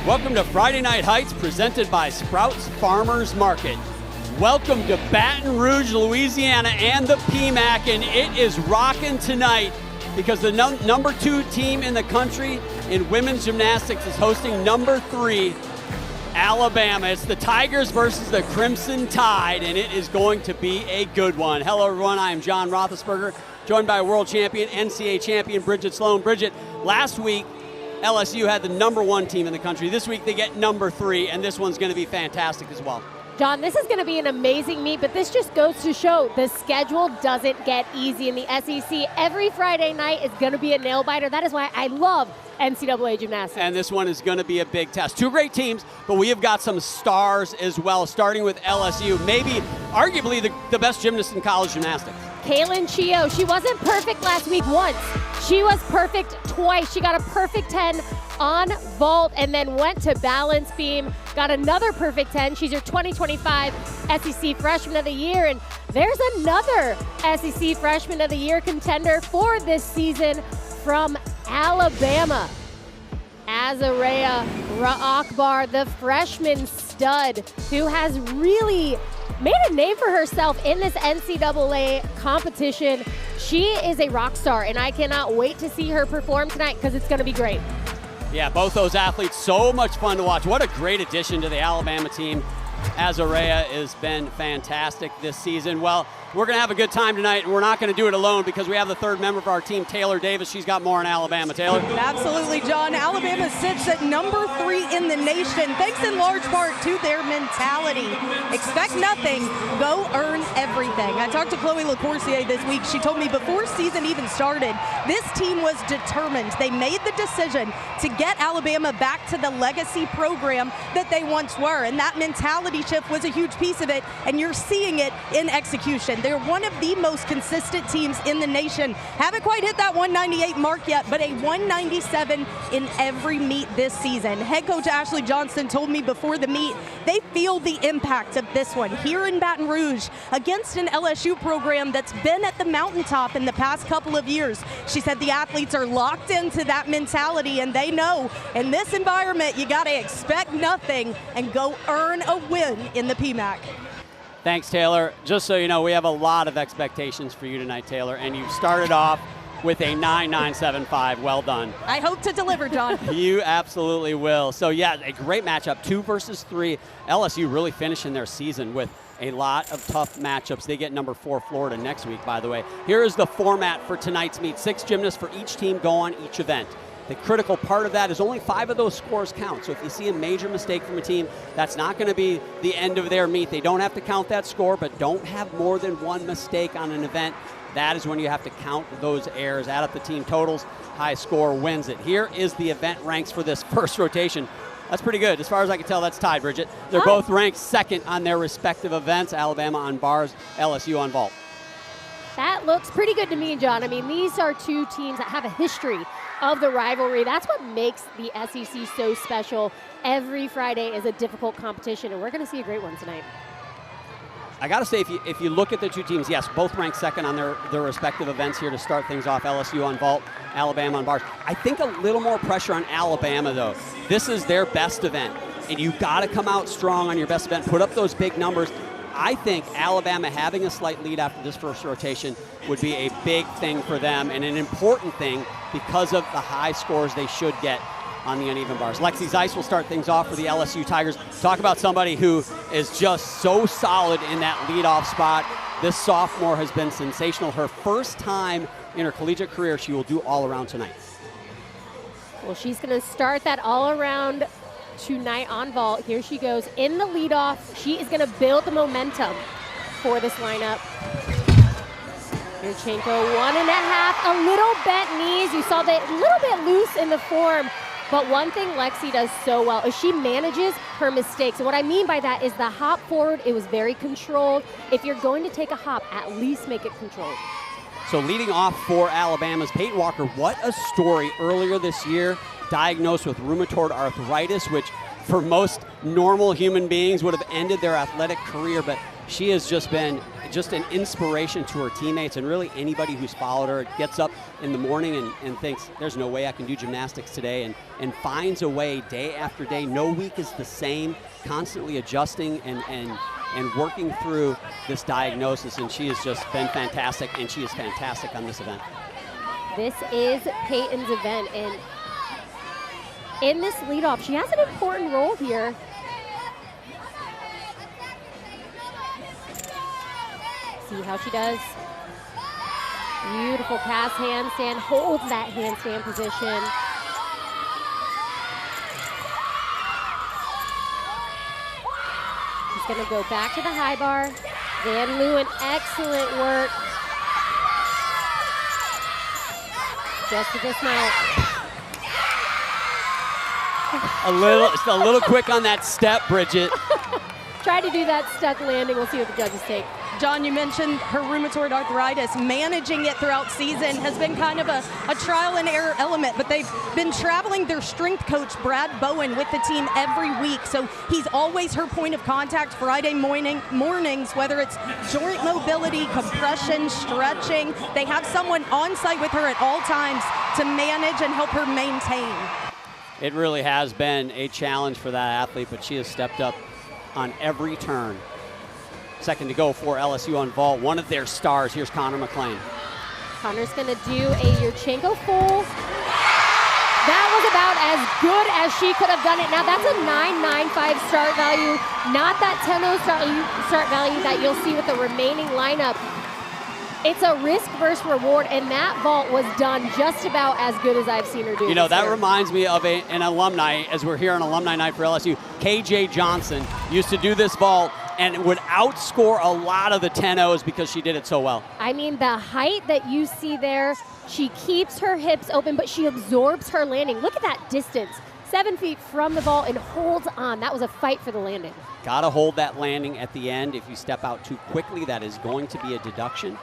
Welcome to Friday Night Heights, presented by Sprouts Farmers Market. Welcome to Baton Rouge, Louisiana, and the PMAC, and it is rocking tonight because the number 2 team in the country in women's gymnastics is hosting number 3, Alabama. It's the Tigers versus the Crimson Tide, and it is going to be a good one. Hello, everyone. I am John Roethlisberger, joined by world champion, NCAA champion Bridget Sloan. Bridget, last week, LSU had the number 1 team in the country. This week they get number 3, and this one's going to be fantastic as well. John, this is going to be an amazing meet, but this just goes to show the schedule doesn't get easy in the SEC. Every Friday night is going to be a nail-biter. That is why I love NCAA gymnastics. And this one is going to be a big test. 2 great teams, but we have got some stars as well, starting with LSU, maybe arguably the best gymnast in college gymnastics. Kaylin Chio, she wasn't perfect last week once. She was perfect twice. She got a perfect 10 on vault and then went to balance beam, got another perfect 10. She's your 2025 SEC Freshman of the Year, and there's another SEC Freshman of the Year contender for this season from Alabama. Azariah Akbar, the freshman stud who has really made a name for herself in this NCAA competition. She is a rock star, and I cannot wait to see her perform tonight because it's going to be great. Yeah, both those athletes, so much fun to watch. What a great addition to the Alabama team. Azariah has been fantastic this season. Well, we're going to have a good time tonight, and we're not going to do it alone because we have the 3rd member of our team, Taylor Davis. She's got more on Alabama. Taylor? Absolutely, John. Alabama sits at number 3 in the nation, thanks in large part to their mentality. Expect nothing, go earn everything. I talked to Chloe LaCourcier this week. She told me before season even started, this team was determined. They made the decision to get Alabama back to the legacy program that they once were, and that mentality shift was a huge piece of it, and you're seeing it in execution. They're one of the most consistent teams in the nation. Haven't quite hit that 198 mark yet, but a 197 in every meet this season. Head coach Ashley Johnson told me before the meet, they feel the impact of this one here in Baton Rouge against an LSU program that's been at the mountaintop in the past couple of years. She said the athletes are locked into that mentality, and they know in this environment you got to expect nothing and go earn a win in the PMAC. Thanks, Taylor. Just so you know, we have a lot of expectations for you tonight, Taylor, and you started off with a 9.975. Well done. I hope to deliver, John. You absolutely will. So, yeah, a great matchup, 2 versus 3. LSU really finishing their season with a lot of tough matchups. They get number 4 Florida next week, by the way. Here is the format for tonight's meet. 6 gymnasts for each team go on each event. The critical part of that is only 5 of those scores count. So if you see a major mistake from a team, that's not going to be the end of their meet. They don't have to count that score, but don't have more than 1 mistake on an event. That is when you have to count those errors, add up the team totals. High score wins it. Here is the event ranks for this first rotation. That's pretty good. As far as I can tell, that's tied, Bridget. They're both ranked 2nd on their respective events. Alabama on bars, LSU on vault. That looks pretty good to me, John. I mean, these are 2 teams that have a history of the rivalry. That's what makes the SEC so special. Every Friday is a difficult competition, and we're going to see a great one tonight. I got to say, if you look at the 2 teams, yes, both ranked 2nd on their respective events here to start things off. LSU on vault, Alabama on bars. I think a little more pressure on Alabama, though. This is their best event, and you got to come out strong on your best event, put up those big numbers. I think Alabama having a slight lead after this first rotation would be a big thing for them and an important thing because of the high scores they should get on the uneven bars. Lexi Zeiss will start things off for the LSU Tigers. Talk about somebody who is just so solid in that leadoff spot. This sophomore has been sensational. Her first time in her collegiate career, she will do all around tonight. Well, she's going to start that all around tonight on vault. Here she goes in the leadoff. She is going to build the momentum for this lineup. Yurchenko 1.5, a little bent knees. You saw that a little bit loose in the form. But one thing Lexi does so well is she manages her mistakes. And what I mean by that is the hop forward, it was very controlled. If you're going to take a hop, at least make it controlled. So leading off for Alabama's Peyton Walker, what a story earlier this year. Diagnosed with rheumatoid arthritis, which for most normal human beings would have ended their athletic career, but she has just been an inspiration to her teammates and really anybody who's followed her. Gets up in the morning and thinks, there's no way I can do gymnastics today, and finds a way day after day. No week is the same, constantly adjusting and working through this diagnosis, and she has just been fantastic, and she is fantastic on this event. This is Peyton's event, and in this leadoff, she has an important role here. See how she does. Beautiful pass handstand, holds that handstand position. She's gonna go back to the high bar. Van Leeuwen, excellent work. Just to dismount. Just a little quick on that step, Bridget. Try to do that stuck landing. We'll see what the judges take. John, you mentioned her rheumatoid arthritis. Managing it throughout season has been kind of a trial and error element, but they've been traveling their strength coach, Brad Bowen, with the team every week. So he's always her point of contact Friday mornings, whether it's joint mobility, compression, stretching. They have someone on site with her at all times to manage and help her maintain. It really has been a challenge for that athlete, but she has stepped up on every turn. Second to go for LSU on vault. One of their stars. Here's Connor McLean. Connor's gonna do a Yurchenko full. That was about as good as she could have done it. Now that's a 9.95 start value, not that 10.0 start value that you'll see with the remaining lineup. It's a risk versus reward, and that vault was done just about as good as I've seen her do. You know, that reminds me of an alumni, as we're here on alumni night for LSU. KJ Johnson used to do this vault and would outscore a lot of the 10.0s because she did it so well. I mean, the height that you see there, she keeps her hips open, but she absorbs her landing. Look at that distance. 7 feet from the vault and holds on. That was a fight for the landing. Gotta hold that landing at the end. If you step out too quickly, that is going to be a deduction.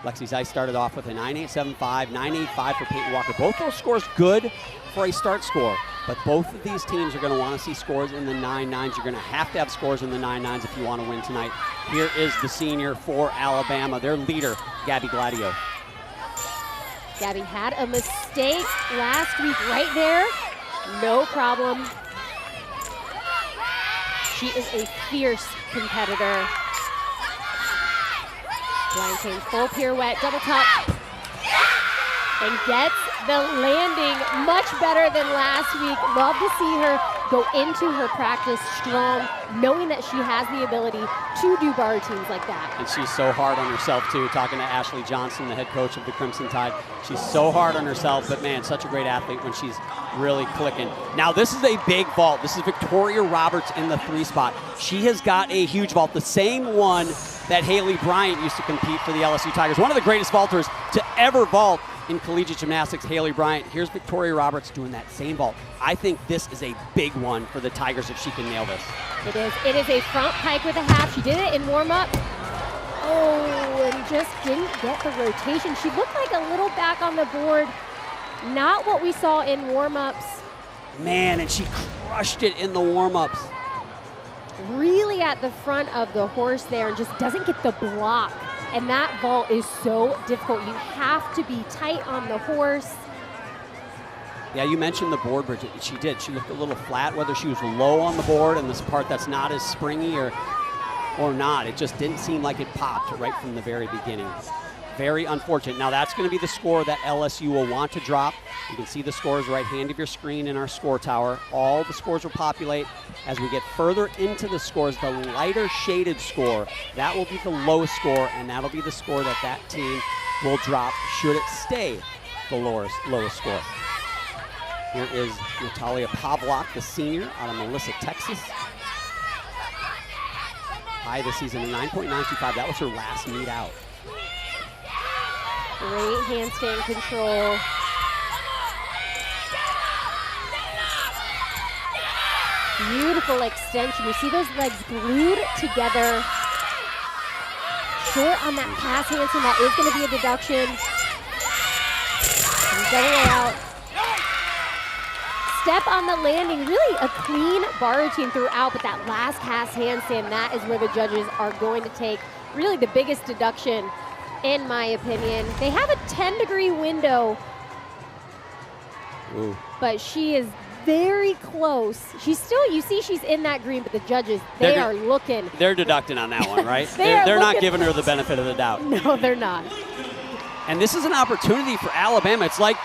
Lexi Zeiss started off with a 9.875, 9.85 for Peyton Walker. Both those scores good for a start score, but both of these teams are going to want to see scores in the 9.9s. You're going to have scores in the 9.9s if you want to win tonight. Here is the senior for Alabama, their leader, Gabby Gladio. Gabby had a mistake last week right there. No problem. She is a fierce competitor. Blind change, full pirouette, double top, and gets the landing much better than last week. Love to see her go into her practice strong, knowing that she has the ability to do bar routines like that. And she's so hard on herself too, talking to Ashley Johnson, the head coach of the Crimson Tide. She's so hard on herself, but man, such a great athlete when she's really clicking. Now this is a big vault. This is Victoria Roberts in the 3 spot. She has got a huge vault, the same one that Haley Bryant used to compete for the LSU Tigers. One of the greatest vaulters to ever vault in collegiate gymnastics, Haley Bryant. Here's Victoria Roberts doing that same vault. I think this is a big one for the Tigers if she can nail this. It is. It is a front pike with a half. She did it in warm-up. Oh, and just didn't get the rotation. She looked like a little back on the board. Not what we saw in warm-ups. Man, and she crushed it in the warm-ups. Really at the front of the horse there and just doesn't get the block. And that vault is so difficult. You have to be tight on the horse. Yeah, you mentioned the board, Bridget. She did. She looked a little flat, whether she was low on the board and this part that's not as springy or not. It just didn't seem like it popped right from the very beginning. Very unfortunate. Now that's going to be the score that LSU will want to drop. You can see the scores right hand of your screen in our score tower. All the scores will populate. As we get further into the scores, the lighter shaded score, that will be the lowest score, and that'll be the score that team will drop should it stay the lowest score. Here is Natalia Pavlak, the senior out of Melissa, Texas. High this season, a 9.925. That was her last meet out. Great handstand control. Beautiful extension. You see those legs glued together. Short on that pass handstand. That is going to be a deduction. And double out. step on the landing, really a clean bar routine throughout, but that last cast handstand, that is where the judges are going to take really the biggest deduction, in my opinion. They have a 10-degree window, but she is very close. She's still, you see she's in that green, but the judges, they are looking. They're deducting on that one, right? they're not giving her the benefit of the doubt. No, they're not. And this is an opportunity for Alabama. It's like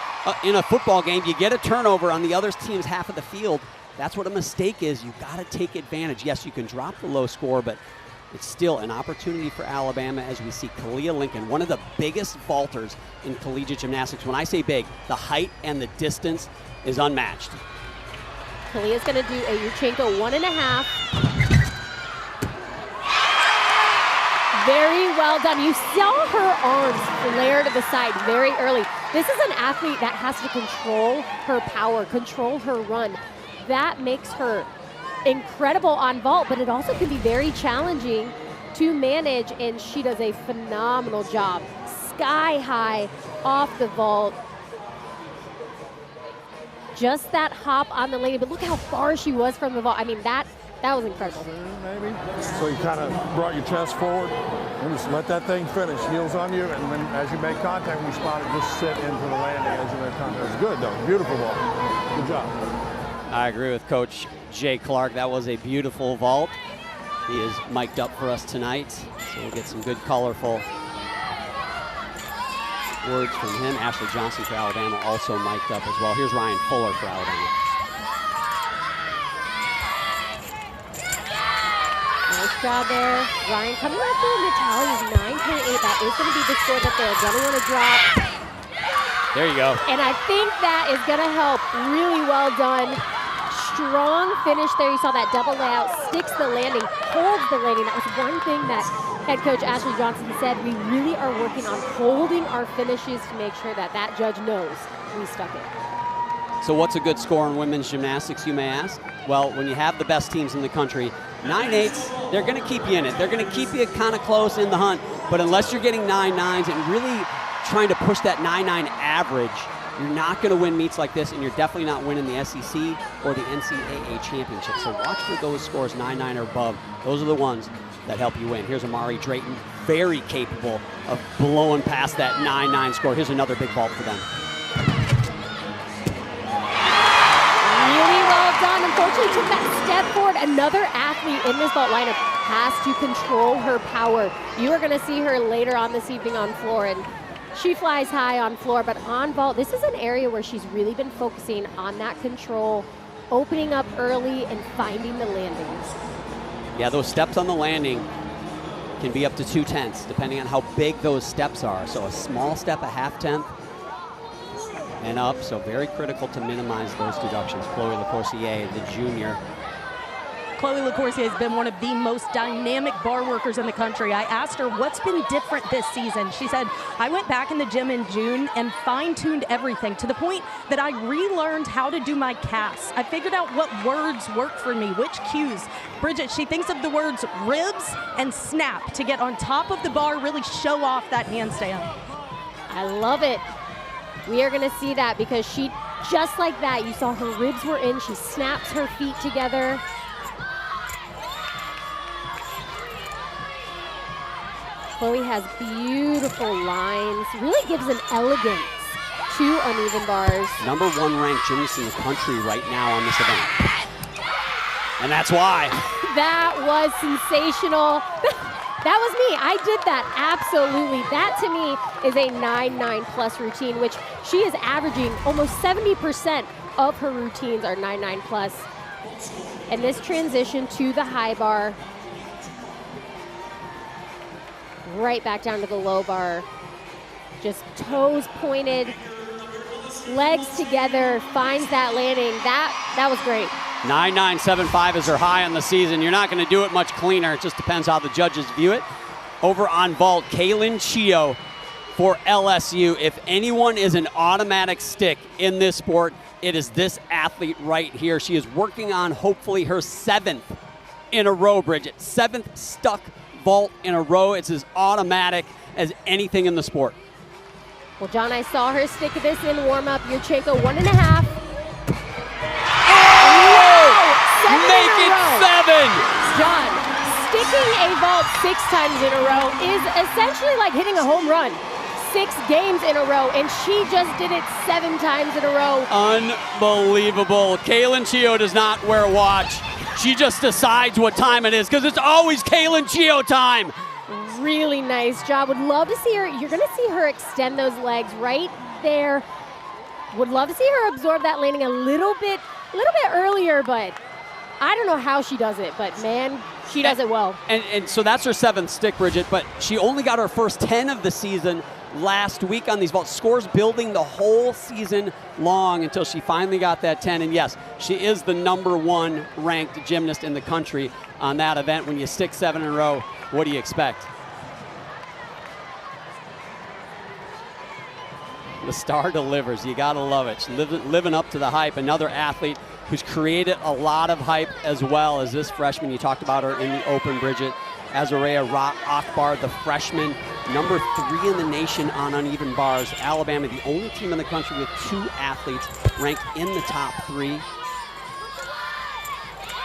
in a football game, you get a turnover on the other team's half of the field. That's what a mistake is. You've got to take advantage. Yes, you can drop the low score, but it's still an opportunity for Alabama as we see Kalia Lincoln, one of the biggest vaulters in collegiate gymnastics. When I say big, the height and the distance is unmatched. Kalia's going to do a Yurchenko 1.5. Very well done. You saw her arms flare to the side very early. This is an athlete that has to control her power, control her run. That makes her incredible on vault, but it also can be very challenging to manage, and she does a phenomenal job. Sky high off the vault. Just that hop on the lady, but look how far she was from the vault. I mean, that was incredible. Maybe. So you kind of brought your chest forward and just let that thing finish. Heels on you, and then as you make contact, when you spot it, just sit into the landing as you make contact. It's good, though. Beautiful vault. Good job. I agree with Coach Jay Clark. That was a beautiful vault. He is mic'd up for us tonight, so we'll get some good, colorful words from him. Ashley Johnson for Alabama also mic'd up as well. Here's Ryan Fuller for Alabama. Nice job there. Ryan coming after Natalia's 9.8. That is going to be the score that they're going to want to drop. There you go. And I think that is going to help. Really well done. Strong finish there. You saw that double layout, sticks the landing, holds the landing. That was one thing that head coach Ashley Johnson said. We really are working on holding our finishes to make sure that that judge knows we stuck it. So what's a good score in women's gymnastics, you may ask? Well, when you have the best teams in the country, 9.8s, they're going to keep you in it. They're going to keep you kind of close in the hunt. But unless you're getting 9.9s and really trying to push that 9.9 average, you're not going to win meets like this, and you're definitely not winning the SEC or the NCAA championship. So watch for those scores, 9.9 or above. Those are the ones that help you win. Here's Amari Drayton, very capable of blowing past that 9.9 score. Here's another big vault for them. Really well done. Unfortunately, took that step forward. Another athlete in this vault lineup has to control her power. You are going to see her later on this evening on floor, and she flies high on floor, but on vault, this is an area where she's really been focusing on that control, opening up early and finding the landings. Yeah, those steps on the landing can be up to 2/10, depending on how big those steps are. So a small step, a 0.5 and up, so very critical to minimize those deductions. Chloe LaCourcier, the junior. Chloe LaCourcier has been one of the most dynamic bar workers in the country. I asked her what's been different this season. She said, I went back in the gym in June and fine-tuned everything to the point that I relearned how to do my casts. I figured out what words work for me, which cues. Bridget, she thinks of the words ribs and snap to get on top of the bar, really show off that handstand. I love it. We are going to see that because she, just like that, you saw her ribs were in. She snaps her feet together. Chloe has beautiful lines, really gives an elegance to uneven bars. #1 ranked gymnast in the country right now on this event. And that's why. That was sensational. That was me. I did that, absolutely. That to me is a 9.9 plus routine, which she is averaging almost 70% of her routines are 9.9 plus. And this transition to the high bar, right back down to the low bar. Just toes pointed, legs together, finds that landing. That was great. 9.975 is her high on the season. You're not going to do it much cleaner. It just depends how the judges view it. Over on vault, Kaylin Chio for LSU. If anyone is an automatic stick in this sport, it is this athlete right here. She is working on hopefully her 7th in a row, Bridget. 7th stuck vault in a row. It's as automatic as anything in the sport. Well, John, I saw her stick this in warm-up. Yurchenko 1.5. win. John, sticking a vault 6 times in a row is essentially like hitting a home run. 6 games in a row, and she just did it 7 times in a row. Unbelievable. Kaylin Chio does not wear a watch. She just decides what time it is, because it's always Kaylin Chio time. Really nice job. Would love to see her. You're going to see her extend those legs right there. Would love to see her absorb that landing a little bit earlier, but I don't know how she does it, but man, she does it well. And so that's her 7th stick, Bridget, but she only got her first 10 of the season last week on these vaults. Scores building the whole season long until she finally got that 10. And yes, she is the #1 ranked gymnast in the country on that event. When you stick 7 in a row, what do you expect? The star delivers. You gotta love it. She's living up to the hype. Another athlete who's created a lot of hype as well as this freshman. You talked about her in the open, Bridget. Azarea Akbar, the freshman, #3 in the nation on uneven bars. Alabama, the only team in the country with 2 athletes ranked in the top 3.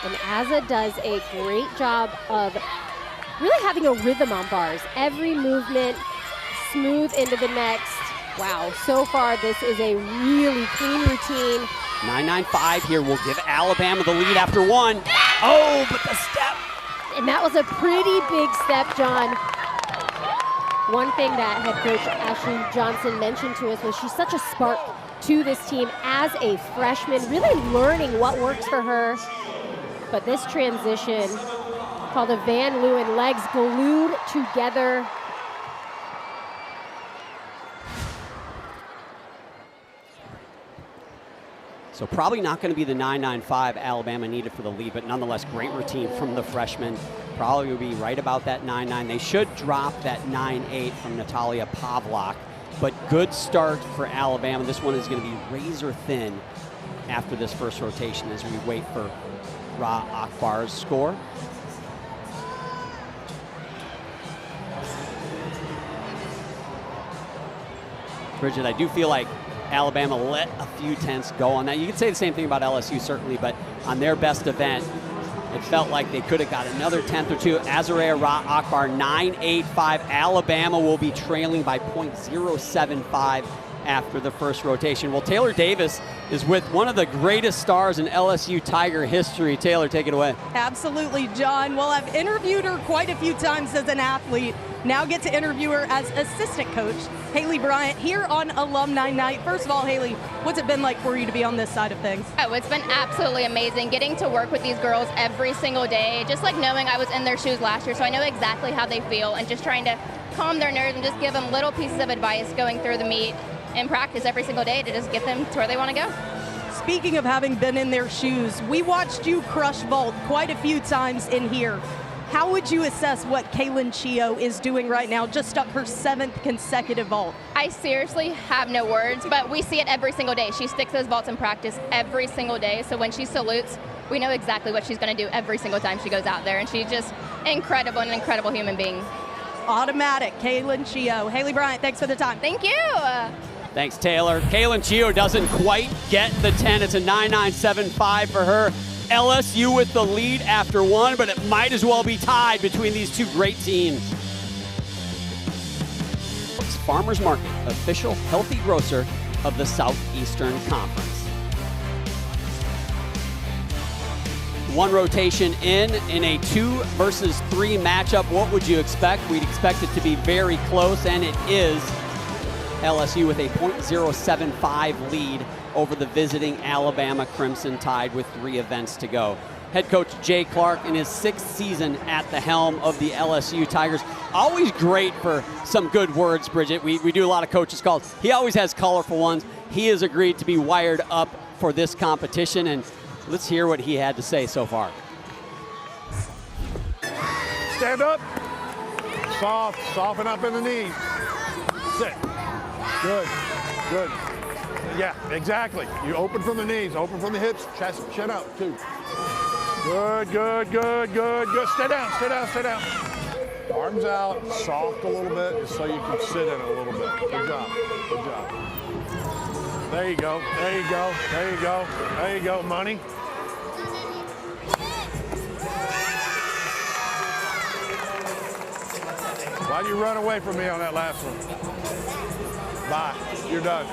And Azza does a great job of really having a rhythm on bars. Every movement, smooth into the next. Wow, so far this is a really clean routine. 9.95 here will give Alabama the lead after 1. Oh, but the step. And that was a pretty big step, John. One thing that head coach Ashley Johnson mentioned to us was she's such a spark to this team as a freshman, really learning what works for her. But this transition, called a Van Leeuwen, legs glued together. So probably not going to be the 9.95 Alabama needed for the lead, but nonetheless, great routine from the freshman. Probably will be right about that 9.9. They should drop that 9.8 from Natalia Pavlak, but good start for Alabama. This one is going to be razor thin after this first rotation as we wait for Ra Akbar's score. Bridget, I do feel like Alabama let a few tenths go on that. You could say the same thing about LSU, certainly, but on their best event, it felt like they could have got another tenth or two. Azarea Ra Akbar, 9.85. Alabama will be trailing by .075 after the first rotation. Well, Taylor Davis is with one of the greatest stars in LSU Tiger history. Taylor, take it away. Absolutely, John. Well, I've interviewed her quite a few times as an athlete. Now get to interview her as assistant coach, Haley Bryant, here on Alumni Night. First of all, Haley, what's it been like for you to be on this side of things? Oh, it's been absolutely amazing getting to work with these girls every single day, just like knowing I was in their shoes last year, so I know exactly how they feel, and just trying to calm their nerves and just give them little pieces of advice going through the meet and practice every single day to just get them to where they want to go. Speaking of having been in their shoes, we watched you crush vault quite a few times in here. How would you assess what Kaylin Chio is doing right now, just stuck her 7th consecutive vault? I seriously have no words, but we see it every single day. She sticks those vaults in practice every single day, so when she salutes, we know exactly what she's going to do every single time she goes out there, and she's just incredible, an incredible human being. Automatic, Kaylin Chio. Haley Bryant, thanks for the time. Thank you. Thanks, Taylor. Kaylin Chio doesn't quite get the 10. It's a 9.975 for her. LSU with the lead after 1, but it might as well be tied between these two great teams. It's Farmers Market, official healthy grocer of the Southeastern Conference. One rotation in a 2 versus 3 matchup. What would you expect? We'd expect it to be very close, and it is. LSU with a .075 lead over the visiting Alabama Crimson Tide with 3 events to go. Head coach Jay Clark in his 6th season at the helm of the LSU Tigers. Always great for some good words, Bridget. We do a lot of coaches calls. He always has colorful ones. He has agreed to be wired up for this competition, and let's hear what he had to say so far. Stand up. Soft. Soften up in the knees. Sit. Good. Good. Yeah, exactly. You open from the knees, open from the hips, chest, chin out, too. Good, good, good, good, good. Stay down, stay down, stay down. Arms out, soft a little bit, just so you can sit in it a little bit. Good job, good job. There you go, there you go, there you go, there you go, money. Why'd you run away from me on that last one? Bye. You're done.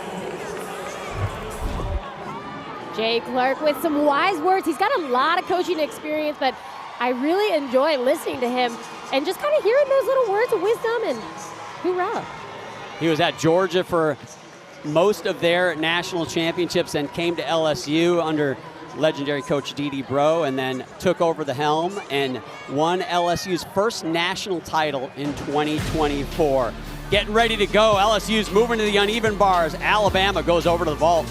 Jay Clark with some wise words. He's got a lot of coaching experience, but I really enjoy listening to him and just kind of hearing those little words of wisdom and hoorah. He was at Georgia for most of their national championships and came to LSU under legendary coach Dee Bro, and then took over the helm and won LSU's first national title in 2024. Getting ready to go. LSU's moving to the uneven bars. Alabama goes over to the vault.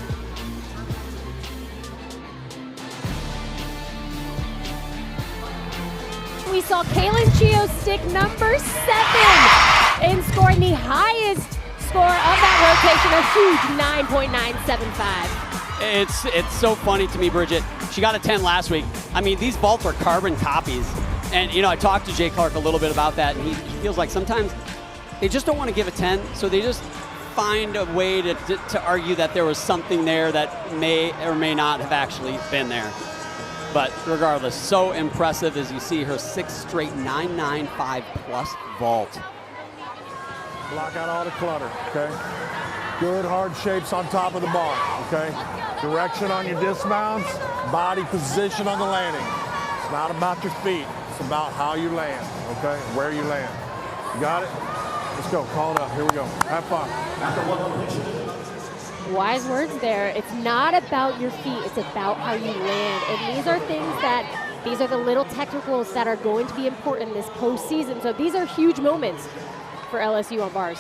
We saw Kaylin Chio stick number 7 in scoring the highest score of that rotation, a huge 9.975. It's so funny to me, Bridget. She got a 10 last week. I mean, these vaults are carbon copies. And, you know, I talked to Jay Clark a little bit about that, and he feels like sometimes they just don't want to give a 10, so they just find a way to argue that there was something there that may or may not have actually been there. But regardless, so impressive as you see her 6th straight 995 plus vault. Block out all the clutter, okay? Good hard shapes on top of the bar, okay? Direction on your dismounts, body position on the landing. It's not about your feet, it's about how you land, okay? Where you land. You got it? Let's go, call it up, here we go. Have fun. Wise words there. It's not about your feet, it's about how you land. And these are things these are the little technicals that are going to be important this postseason. So these are huge moments for LSU on bars.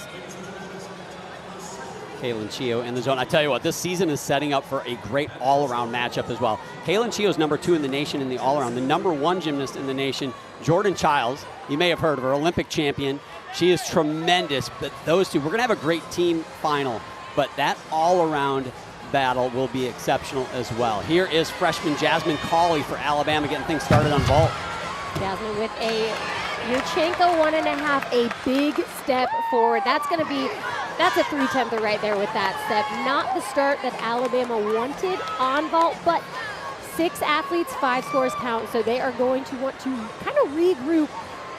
Kaylin Chio in the zone. I tell you what, this season is setting up for a great all-around matchup as well. Kaylin Chio is number 2 in the nation in the all-around. The number 1 gymnast in the nation, Jordan Childs, you may have heard of her, Olympic champion. She is tremendous, but those two, we're gonna have a great team final, but that all-around battle will be exceptional as well. Here is freshman Jasmine Cawley for Alabama getting things started on vault. Jasmine with a Yurchenko 1.5, a big step forward. That's a 3-10 right there with that step. Not the start that Alabama wanted on vault, but 6 athletes, 5 scores count, so they are going to want to kind of regroup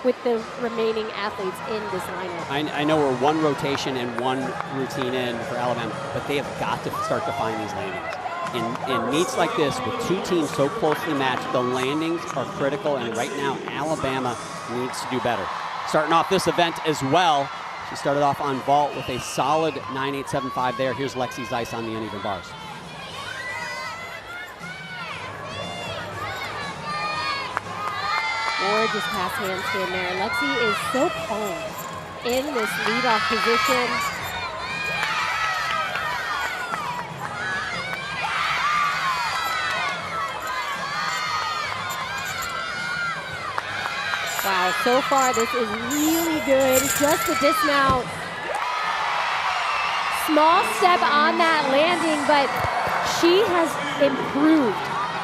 with the remaining athletes in this lineup. I know we're 1 rotation and 1 routine in for Alabama, but they have got to start to find these landings. In meets like this, with 2 teams so closely matched, the landings are critical, and right now Alabama needs to do better. Starting off this event as well, she started off on vault with a solid 9.875 there. Here's Lexi Zeiss on the uneven bars. Gorgeous pass handstand there. Lexi is so calm in this leadoff position. Wow, so far this is really good. Just a dismount. Small step on that landing, but she has improved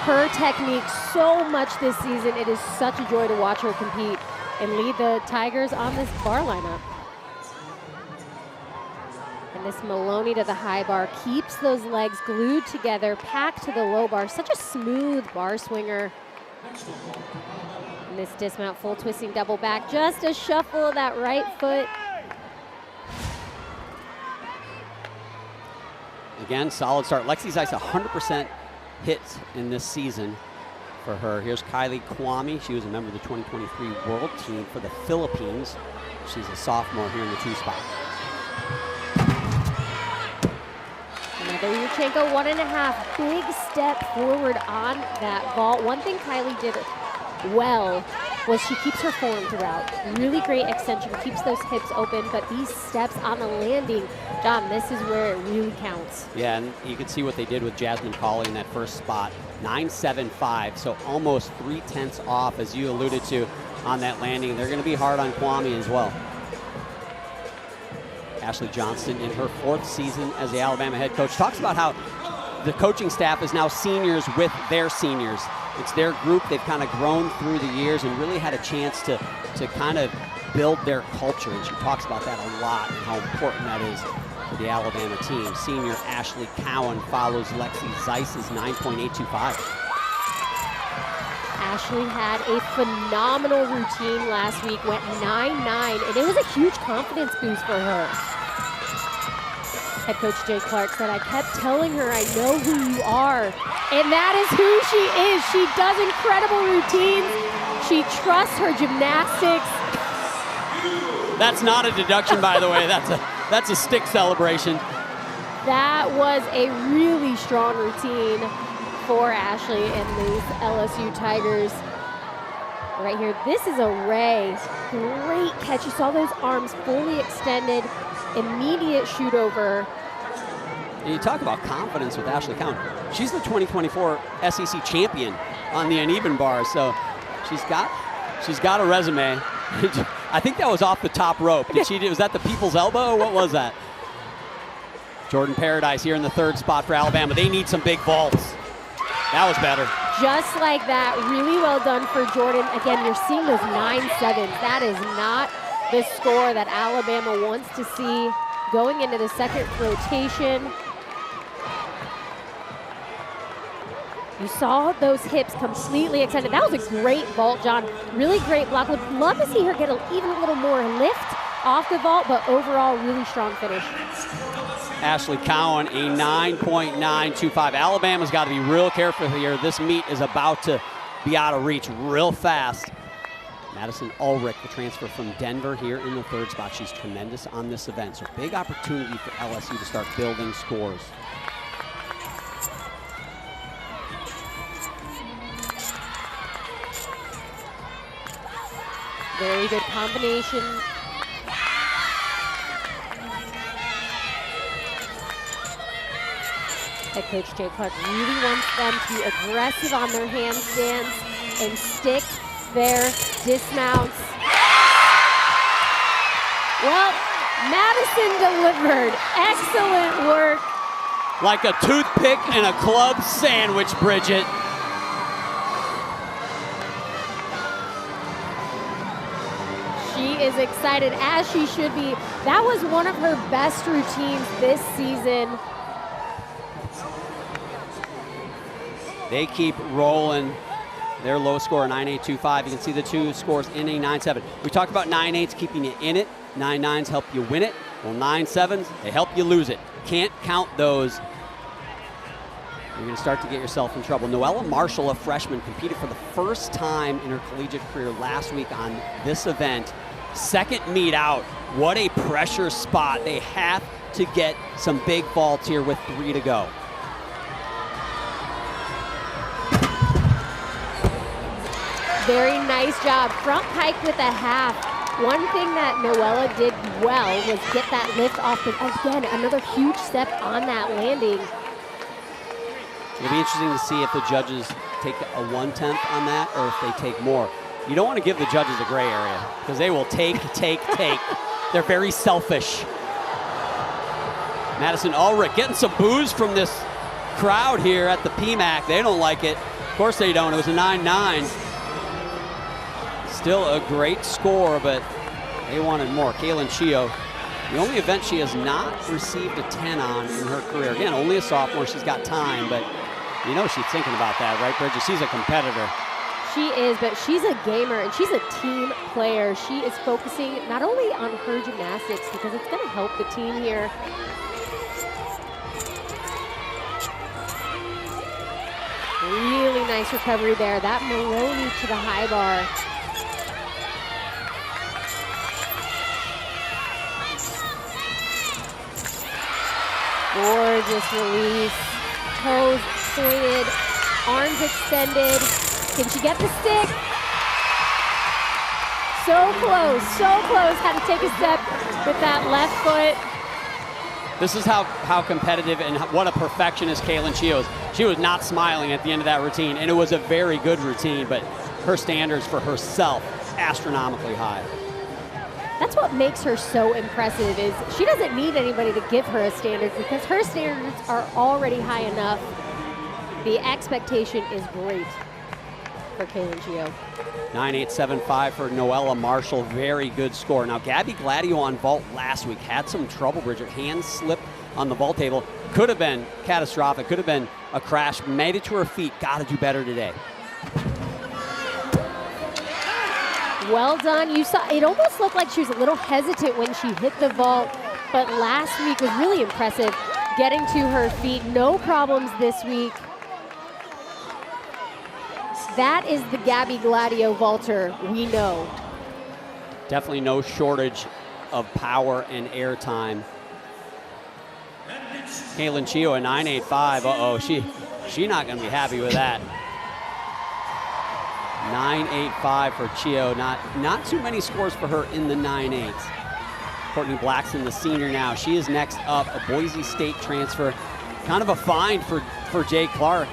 her technique so much this season. It is such a joy to watch her compete and lead the Tigers on this bar lineup. And this Maloney to the high bar keeps those legs glued together, packed to the low bar. Such a smooth bar swinger. And this dismount full twisting double back, just a shuffle of that right foot. Again, solid start. Lexi Zeiss 100% hits in this season for her. Here's Kylie Kwame. She was a member of the 2023 World Team for the Philippines. She's a sophomore here in the 2 spot. Another Yurchenko 1.5, big step forward on that vault. One thing Kylie did well was she keeps her form throughout. Really great extension, keeps those hips open, but these steps on the landing, John, this is where it really counts. Yeah, and you can see what they did with Jasmine Cawley in that first spot. 9.75, so almost 3/10 off, as you alluded to, on that landing. They're going to be hard on Kwame as well. Ashley Johnston, in her 4th season as the Alabama head coach, talks about how the coaching staff is now seniors with their seniors. It's their group. They've kind of grown through the years and really had a chance to kind of build their culture. And she talks about that a lot and how important that is for the Alabama team. Senior Ashley Cowan follows Lexi Zeiss's 9.825. Ashley had a phenomenal routine last week, went 9-9, and it was a huge confidence boost for her. Head coach Jay Clark said, I kept telling her, I know who you are. And that is who she is. She does incredible routines. She trusts her gymnastics. That's not a deduction, by the way. That's a stick celebration. That was a really strong routine for Ashley and these LSU Tigers. Right here, this is a Ray. Great catch. You saw those arms fully extended. Immediate shoot over. And you talk about confidence with Ashley Cowan. She's the 2024 SEC champion on the uneven bar, so she's got a resume. I think that was off the top rope. Was that the people's elbow? What was that? Jordan Paradise here in the third spot for Alabama. They need some big vaults. That was better. Just like that, really well done for Jordan. Again, you're seeing those 9-7s. That is not the score that Alabama wants to see going into the second rotation. You saw those hips completely extended. That was a great vault, John. Really great block. Would love to see her get even a little more lift off the vault, but overall, really strong finish. Ashley Cowan, a 9.925. Alabama's got to be real careful here. This meet is about to be out of reach real fast. Madison Ulrich, the transfer from Denver, here in the third spot. She's tremendous on this event. So big opportunity for LSU to start building scores. Very good combination. Head coach Jay Clark really wants them to be aggressive on their handstands and stick their dismounts. Well, Madison delivered. Excellent work. Like a toothpick in a club sandwich, Bridget. She is excited, as she should be. That was one of her best routines this season. They keep rolling. Their low score, 9.825. You can see the two scores in a 9.7. We talked about 9.8s keeping you in it. 9.9s help you win it. Well, 9.7s, they help you lose it. Can't count those. You're going to start to get yourself in trouble. Noella Marshall, a freshman, competed for the first time in her collegiate career last week on this event. Second meet out. What a pressure spot. They have to get some big vaults here with 3 to go. Very nice job. Front pike with a half. One thing that Noella did well was get that lift off. Again, another huge step on that landing. It'll be interesting to see if the judges take a 1/10 on that or if they take more. You don't want to give the judges a gray area because they will take. They're very selfish. Madison Ulrich getting some boos from this crowd here at the PMAC. They don't like it. Of course they don't. It was a 9-9. Still a great score, but they wanted more. Kaylin Chio, the only event she has not received a 10 on in her career. Again, only a sophomore. She's got time, but you know she's thinking about that, right, Bridget? She's a competitor. She is, but she's a gamer, and she's a team player. She is focusing not only on her gymnastics, because it's going to help the team here. Really nice recovery there. That Maloney to the high bar. Gorgeous release. Toes pointed, arms extended. Can she get the stick? So close, so close. Had to take a step with that left foot. This is how competitive and what a perfectionist Kaylin Chio is. She was not smiling at the end of that routine, and it was a very good routine, but her standards for herself, astronomically high. That's what makes her so impressive, is she doesn't need anybody to give her a standard because her standards are already high enough. The expectation is great for Kaylin Chio. 9.875 for Noella Marshall, very good score. Now Gabby Gladio on vault last week had some trouble, Bridget. Hand slipped on the vault table. Could have been catastrophic, could have been a crash. Made it to her feet, got to do better today. Well done. You saw, it almost looked like she was a little hesitant when she hit the vault, but last week was really impressive getting to her feet. No problems this week. That is the Gabby Gladio vaulter we know. Definitely no shortage of power and air time. Kaylin Chio at 9.85. Uh-oh, she not going to be happy with that. 9.85 for Chio. Not too many scores for her in the 9.8s. Courtney Blackson, the senior now. She is next up, a Boise State transfer. Kind of a find for Jay Clark.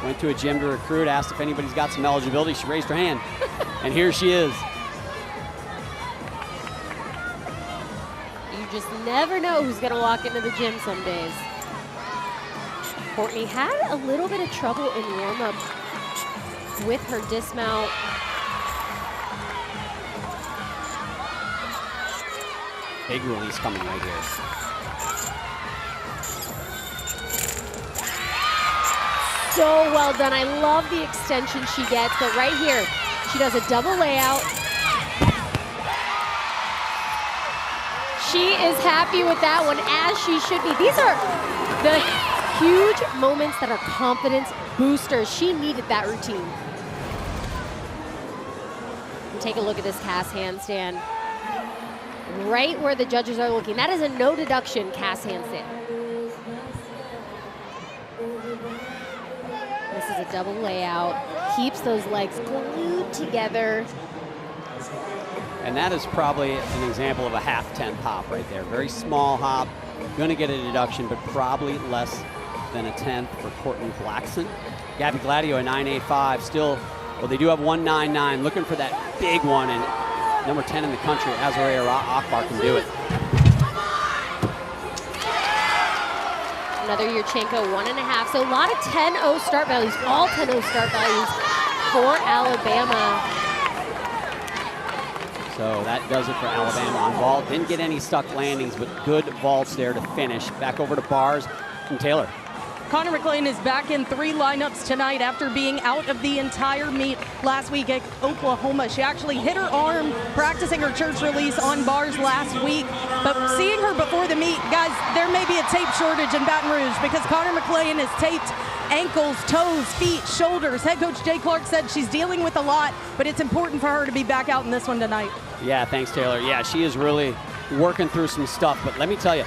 Went to a gym to recruit, asked if anybody's got some eligibility. She raised her hand, and here she is. You just never know who's going to walk into the gym some days. Courtney had a little bit of trouble in warm-up with her dismount. Big release coming right here. So well done. I love the extension she gets, but right here, she does a double layout. She is happy with that one, as she should be. These are the huge moments that are confidence boosters. She needed that routine. And take a look at this cast handstand. Right where the judges are looking. That is a no deduction cast handstand. This is a double layout. Keeps those legs glued together. And that is probably an example of a half 10 hop right there. Very small hop. Gonna get a deduction, but probably less than a 10th for Courtney Blackson. Gabby Gladio at 9.85. Still, well, they do have 1.99. Looking for that big one, and number 10 in the country, Azariah Akbar, can do it. Another Yurchenko, 1.5. So a lot of 10-0 start values, all 10-0 start values for Alabama. So that does it for Alabama on vault. Didn't get any stuck landings, but good vaults there to finish. Back over to bars from Taylor. Connor McLean is back in 3 lineups tonight after being out of the entire meet last week at Oklahoma. She actually hit her arm practicing her church release on bars last week. But seeing her before the meet, guys, there may be a tape shortage in Baton Rouge because Connor McLean is taped ankles, toes, feet, shoulders. Head coach Jay Clark said she's dealing with a lot, but it's important for her to be back out in this one tonight. Yeah, thanks, Taylor. Yeah, she is really working through some stuff. But let me tell you,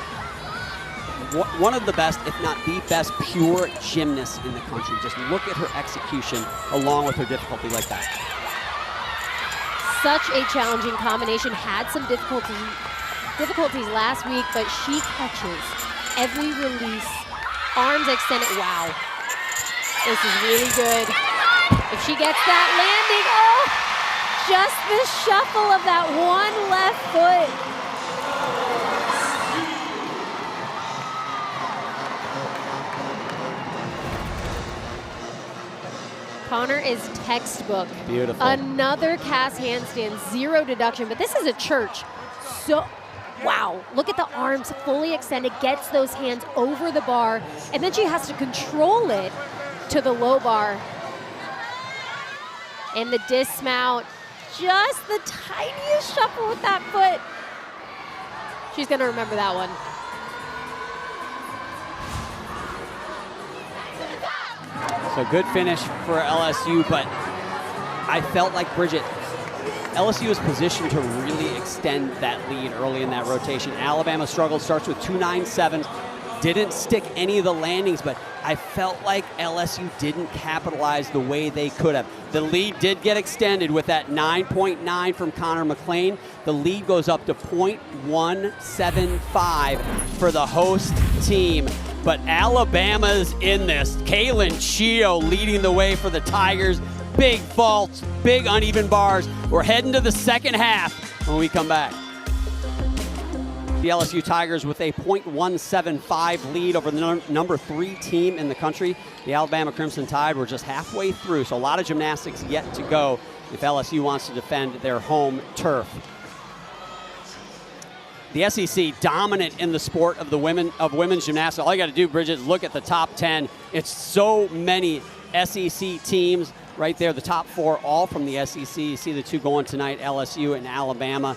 one of the best, if not the best, pure gymnasts in the country. Just look at her execution along with her difficulty like that. Such a challenging combination. Had some difficulties last week, but she catches every release. Arms extended. Wow. This is really good. If she gets that landing, oh, just the shuffle of that one left foot. Connor is textbook. Beautiful. Another cast handstand, 0 deduction, but this is a church. So, wow, look at the arms fully extended, gets those hands over the bar, and then she has to control it to the low bar. And the dismount, just the tiniest shuffle with that foot. She's gonna remember that one. So good finish for LSU, but I felt like, Bridget, LSU is positioned to really extend that lead early in that rotation. Alabama struggled, starts with 2.97s, didn't stick any of the landings, but I felt like LSU didn't capitalize the way they could have. The lead did get extended with that 9.9 from Connor McLean. The lead goes up to .175 for the host team. But Alabama's in this. Kaylin Chio leading the way for the Tigers. Big vaults, big uneven bars. We're heading to the second half when we come back. The LSU Tigers with a .175 lead over the number 3 team in the country. The Alabama Crimson Tide were just halfway through, so a lot of gymnastics yet to go if LSU wants to defend their home turf. The SEC dominant in the sport of women's gymnastics. All you got to do, Bridget, is look at the top 10. It's so many SEC teams right there, the top 4 all from the SEC. You see the 2 going tonight, LSU and Alabama.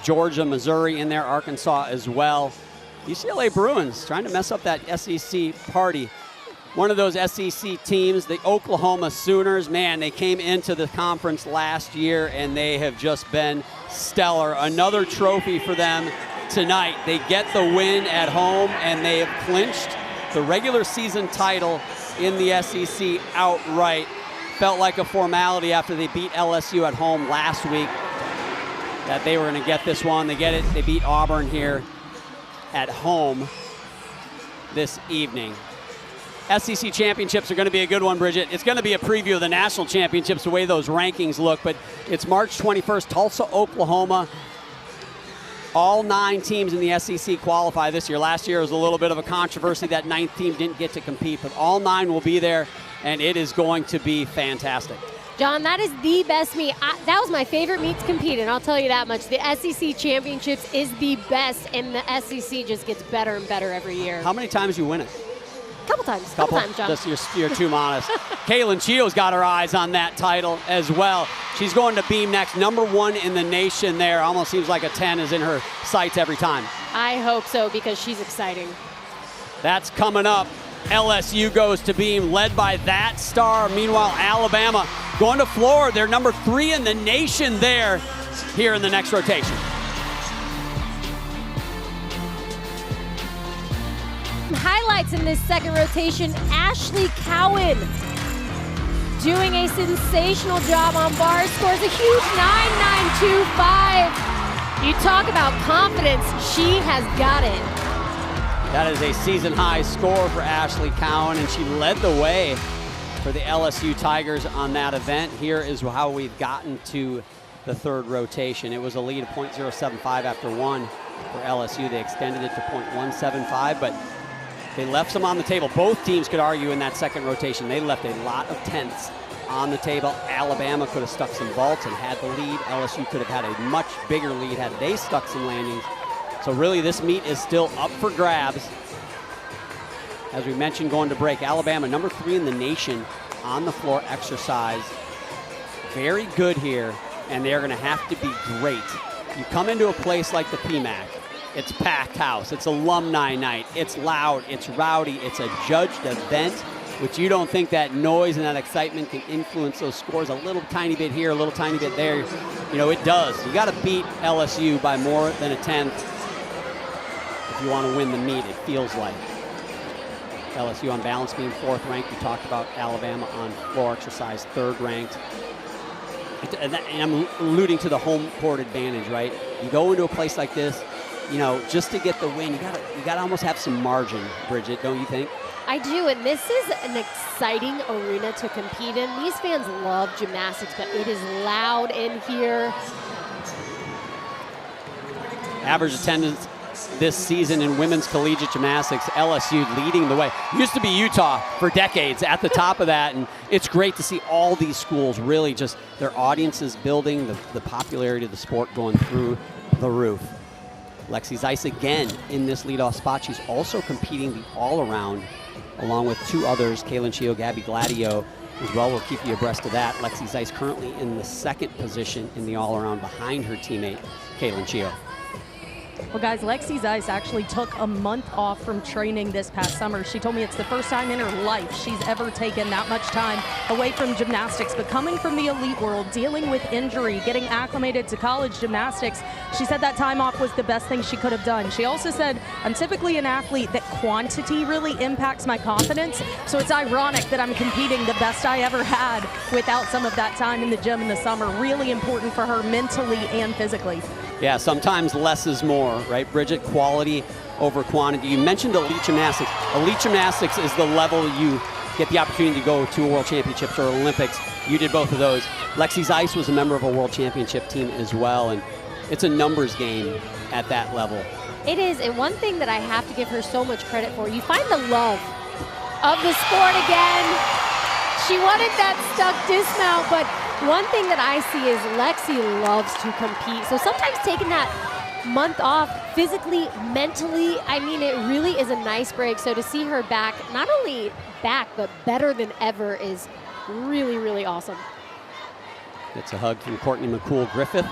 Georgia, Missouri in there, Arkansas as well. UCLA Bruins trying to mess up that SEC party. One of those SEC teams, the Oklahoma Sooners, man, they came into the conference last year and they have just been stellar. Another trophy for them tonight. They get the win at home and they have clinched the regular season title in the SEC outright. Felt like a formality after they beat LSU at home last week that they were going to get this one. They get it. They beat Auburn here at home this evening. SEC championships are going to be a good one, Bridget. It's going to be a preview of the national championships, the way those rankings look, but it's March 21st, Tulsa, Oklahoma. All 9 teams in the SEC qualify this year. Last year was a little bit of a controversy. That 9th team didn't get to compete, but all 9 will be there, and it is going to be fantastic. John, that is the best meet. That was my favorite meet to compete in, I'll tell you that much. The SEC Championships is the best, and the SEC just gets better and better every year. How many times you win it? Couple times, John. Just, you're too modest. Kaylin Chio's got her eyes on that title as well. She's going to Beam next, number 1 in the nation there. Almost seems like a 10 is in her sights every time. I hope so, because she's exciting. That's coming up. LSU goes to Beam, led by that star. Meanwhile, Alabama going to Florida. They're number 3 in the nation there here in the next rotation. Highlights in this second rotation, Ashley Cowan doing a sensational job on bars, scores a huge 9.925. You talk about confidence, she has got it. That is a season-high score for Ashley Cowan, and she led the way for the LSU Tigers on that event. Here is how we've gotten to the third rotation. It was a lead of .075 after 1 for LSU. They extended it to .175, but they left some on the table. Both teams could argue in that second rotation. They left a lot of tenths on the table. Alabama could have stuck some vaults and had the lead. LSU could have had a much bigger lead had they stuck some landings. So really this meet is still up for grabs. As we mentioned going to break, Alabama, number 3 in the nation on the floor exercise. Very good here, and they're going to have to be great. You come into a place like the PMAC, it's packed house, it's alumni night, it's loud, it's rowdy, it's a judged event, which you don't think that noise and that excitement can influence those scores a little tiny bit here, a little tiny bit there. You know, it does. You got to beat LSU by more than a 10th if you want to win the meet, it feels like. LSU on balance being 4th ranked. We talked about Alabama on floor exercise 3rd ranked. And I'm alluding to the home court advantage, right? You go into a place like this, you know, just to get the win, you gotta almost have some margin, Bridget, don't you think? I do, and this is an exciting arena to compete in. These fans love gymnastics, but it is loud in here. Average attendance this season in women's collegiate gymnastics, LSU leading the way. Used to be Utah for decades at the top of that, and it's great to see all these schools really just their audiences building, the popularity of the sport going through the roof. Lexi Zeiss again in this leadoff spot. She's also competing the all-around along with 2 others, Kaylin Chio, Gabby Gladio as well. We'll keep you abreast of that. Lexi Zeiss currently in the 2nd position in the all-around behind her teammate, Kaylin Chio. Well, guys, Lexi Zeiss actually took a month off from training this past summer. She told me it's the first time in her life she's ever taken that much time away from gymnastics. But coming from the elite world, dealing with injury, getting acclimated to college gymnastics, she said that time off was the best thing she could have done. She also said, I'm typically an athlete that quantity really impacts my confidence. So it's ironic that I'm competing the best I ever had without some of that time in the gym in the summer. Really important for her mentally and physically. Yeah, sometimes less is more, right, Bridget? Quality over quantity. You mentioned elite gymnastics. Elite gymnastics is the level you get the opportunity to go to a World Championships or Olympics. You did both of those. Lexi Zeiss was a member of a World Championship team as well, and it's a numbers game at that level. It is, and one thing that I have to give her so much credit for, you find the love of the sport again. She wanted that stuck dismount, but one thing that I see is Lexi loves to compete. So sometimes taking that month off physically, mentally, I mean, it really is a nice break. So to see her back, not only back, but better than ever is really, really awesome. Gets a hug from Courtney McCool-Griffith,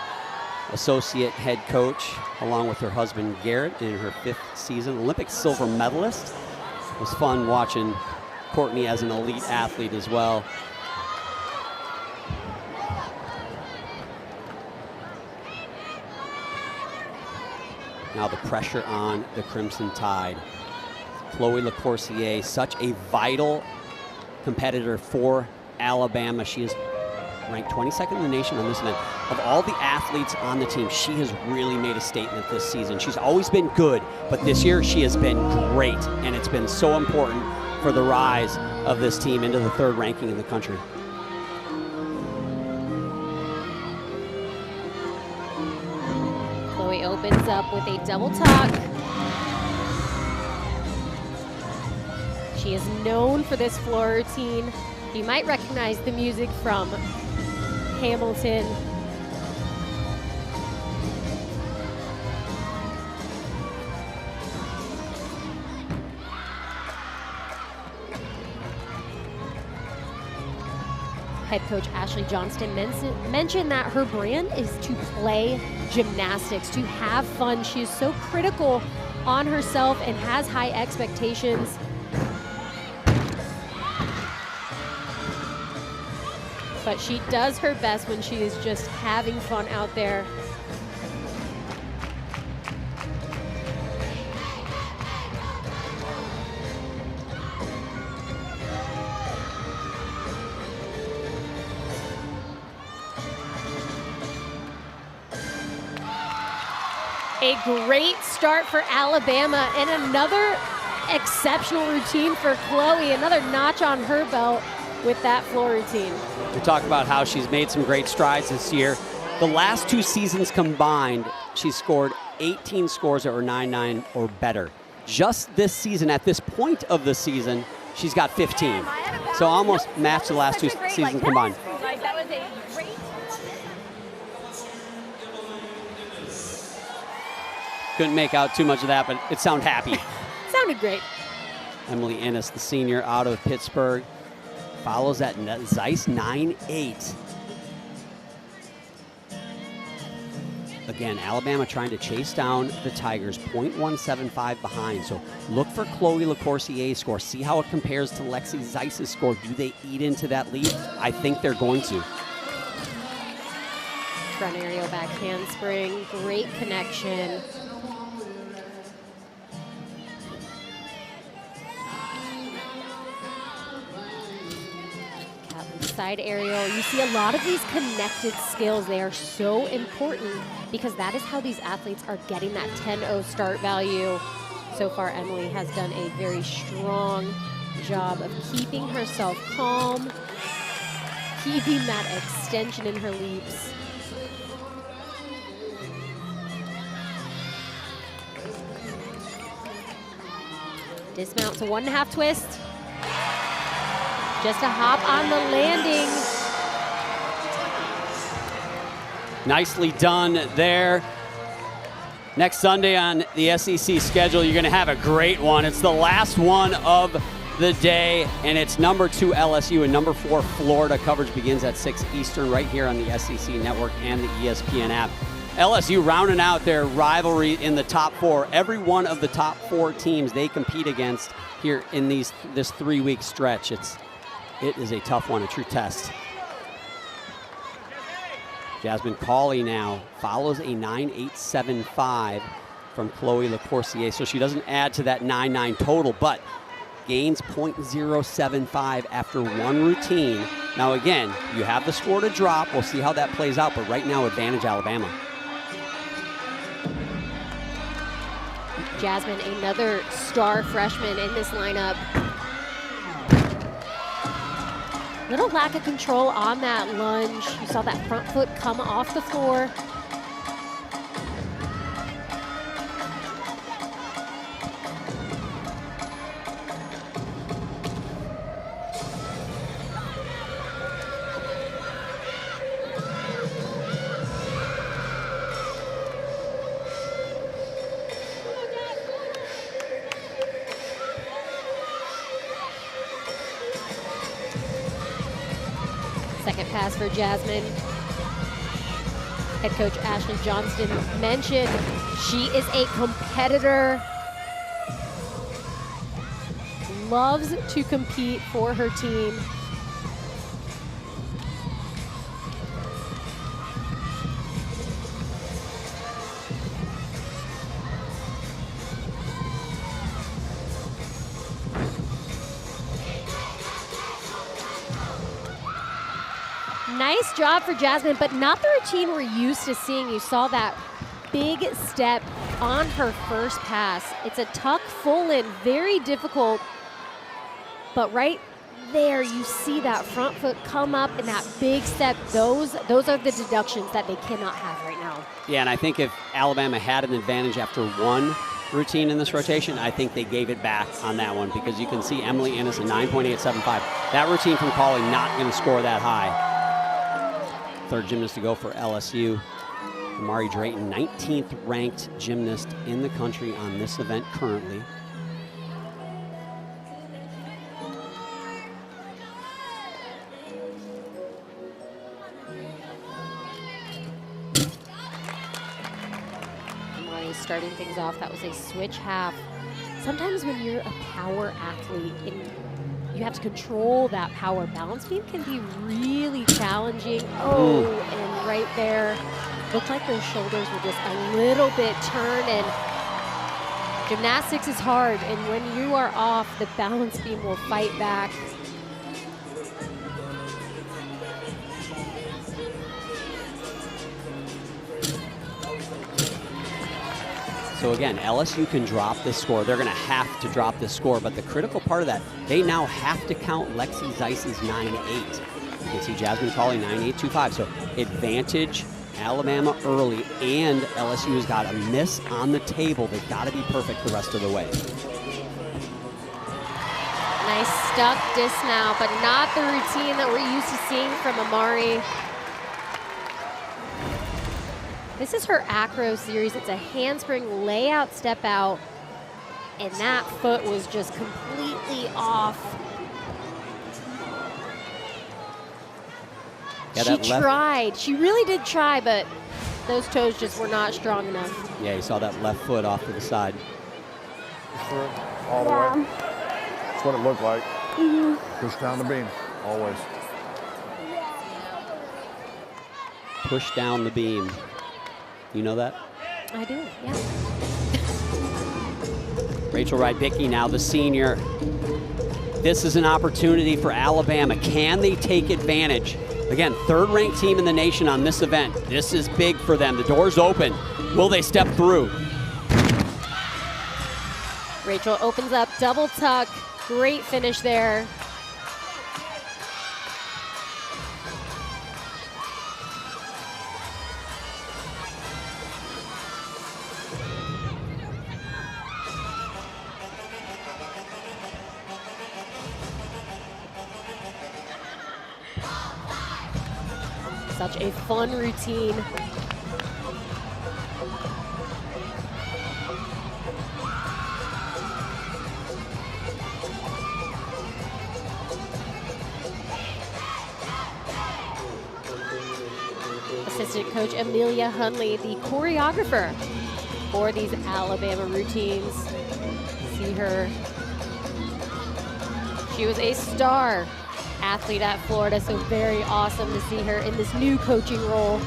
associate head coach, along with her husband Garrett in her 5th season, Olympic silver medalist. It was fun watching Courtney as an elite athlete as well. Now the pressure on the Crimson Tide. Chloe LaCourcier, such a vital competitor for Alabama. She is ranked 22nd in the nation on this event. Of all the athletes on the team, she has really made a statement this season. She's always been good, but this year she has been great, and it's been so important for the rise of this team into the 3rd ranking in the country. Chloe opens up with a double tuck. She is known for this floor routine. You might recognize the music from Hamilton. Head coach Ashley Johnston mentioned that her brand is to play gymnastics, to have fun. She is so critical on herself and has high expectations. But she does her best when she is just having fun out there. A great start for Alabama and another exceptional routine for Chloe, another notch on her belt with that floor routine. We talk about how she's made some great strides this year. The last 2 seasons combined, she scored 18 scores that were 9-9 or better. Just this season, at this point of the season, she's got 15. So almost matched the last 2 seasons combined. Couldn't make out too much of that, but it sounded happy. Sounded great. Emily Ennis, the senior out of Pittsburgh, follows that Zeiss 9-8. Again, Alabama trying to chase down the Tigers, .175 behind. So look for Chloe LaCourcier's score. See how it compares to Lexi Zeiss's score. Do they eat into that lead? I think they're going to. Front aerial back handspring, great connection. Side aerial. You see a lot of these connected skills. They are so important because that is how these athletes are getting that 10-0 start value. So far, Emily has done a very strong job of keeping herself calm, keeping that extension in her leaps. Dismount to 1.5 twist. Just a hop on the landing. Nicely done there. Next Sunday on the SEC schedule, you're going to have a great one. It's the last one of the day, and it's number 2 LSU and number 4 Florida. Coverage begins at 6 Eastern right here on the SEC Network and the ESPN app. LSU rounding out their rivalry in the top 4. Every one of the top 4 teams they compete against here in this 3-week stretch. It is a tough one, a true test. Jasmine Cawley now follows a 9.875 from Chloe LaCourcier, so she doesn't add to that 9.9 total, but gains .075 after 1 routine. Now again, you have the score to drop. We'll see how that plays out, but right now, advantage Alabama. Jasmine, another star freshman in this lineup. Little lack of control on that lunge. You saw that front foot come off the floor. Second pass for Jasmine. Head coach Ashley Johnston mentioned she is a competitor. Loves to compete for her team. Nice job for Jasmine, but not the routine we're used to seeing. You saw that big step on her first pass. It's a tuck full in, very difficult, but right there you see that front foot come up and that big step. Those are the deductions that they cannot have right now. Yeah, and I think if Alabama had an advantage after one routine in this rotation, I think they gave it back on that one, because you can see Emily Ennis at 9.875. That routine from Cauley not going to score that high. Third gymnast to go for LSU. Amari Drayton, 19th ranked gymnast in the country on this event currently. Amari starting things off. That was a switch half. Sometimes when you're a power athlete and you have to control that power, balance beam can be really challenging. Oh, and right there, looked like those shoulders were just a little bit turned, and gymnastics is hard, and when you are off, the balance beam will fight back. So again, LSU can drop this score. They're going to have to drop this score, but the critical part of that, they now have to count Lexi Zeiss's 9.8. You can see Jasmine Cauley 9.825. So advantage Alabama early, and LSU has got a miss on the table. They've got to be perfect the rest of the way. Nice stuck dismount, but not the routine that we're used to seeing from Amari. This is her acro series. It's a handspring layout step out, and that foot was just completely off. Yeah, she tried. She really did try, but those toes just were not strong enough. Yeah, you saw that left foot off to the side. All the way. That's what it looked like. Push down the beam, always. Push down the beam. You know that? I do, yeah. Rachel Rydicki, now the senior. This is an opportunity for Alabama. Can they take advantage? Again, third-ranked team in the nation on this event. This is big for them. The door's open. Will they step through? Rachel opens up, double tuck. Great finish there. Such a fun routine. Assistant coach Amelia Hunley, the choreographer for these Alabama routines. See her. She was a star athlete at Florida, so very awesome to see her in this new coaching role.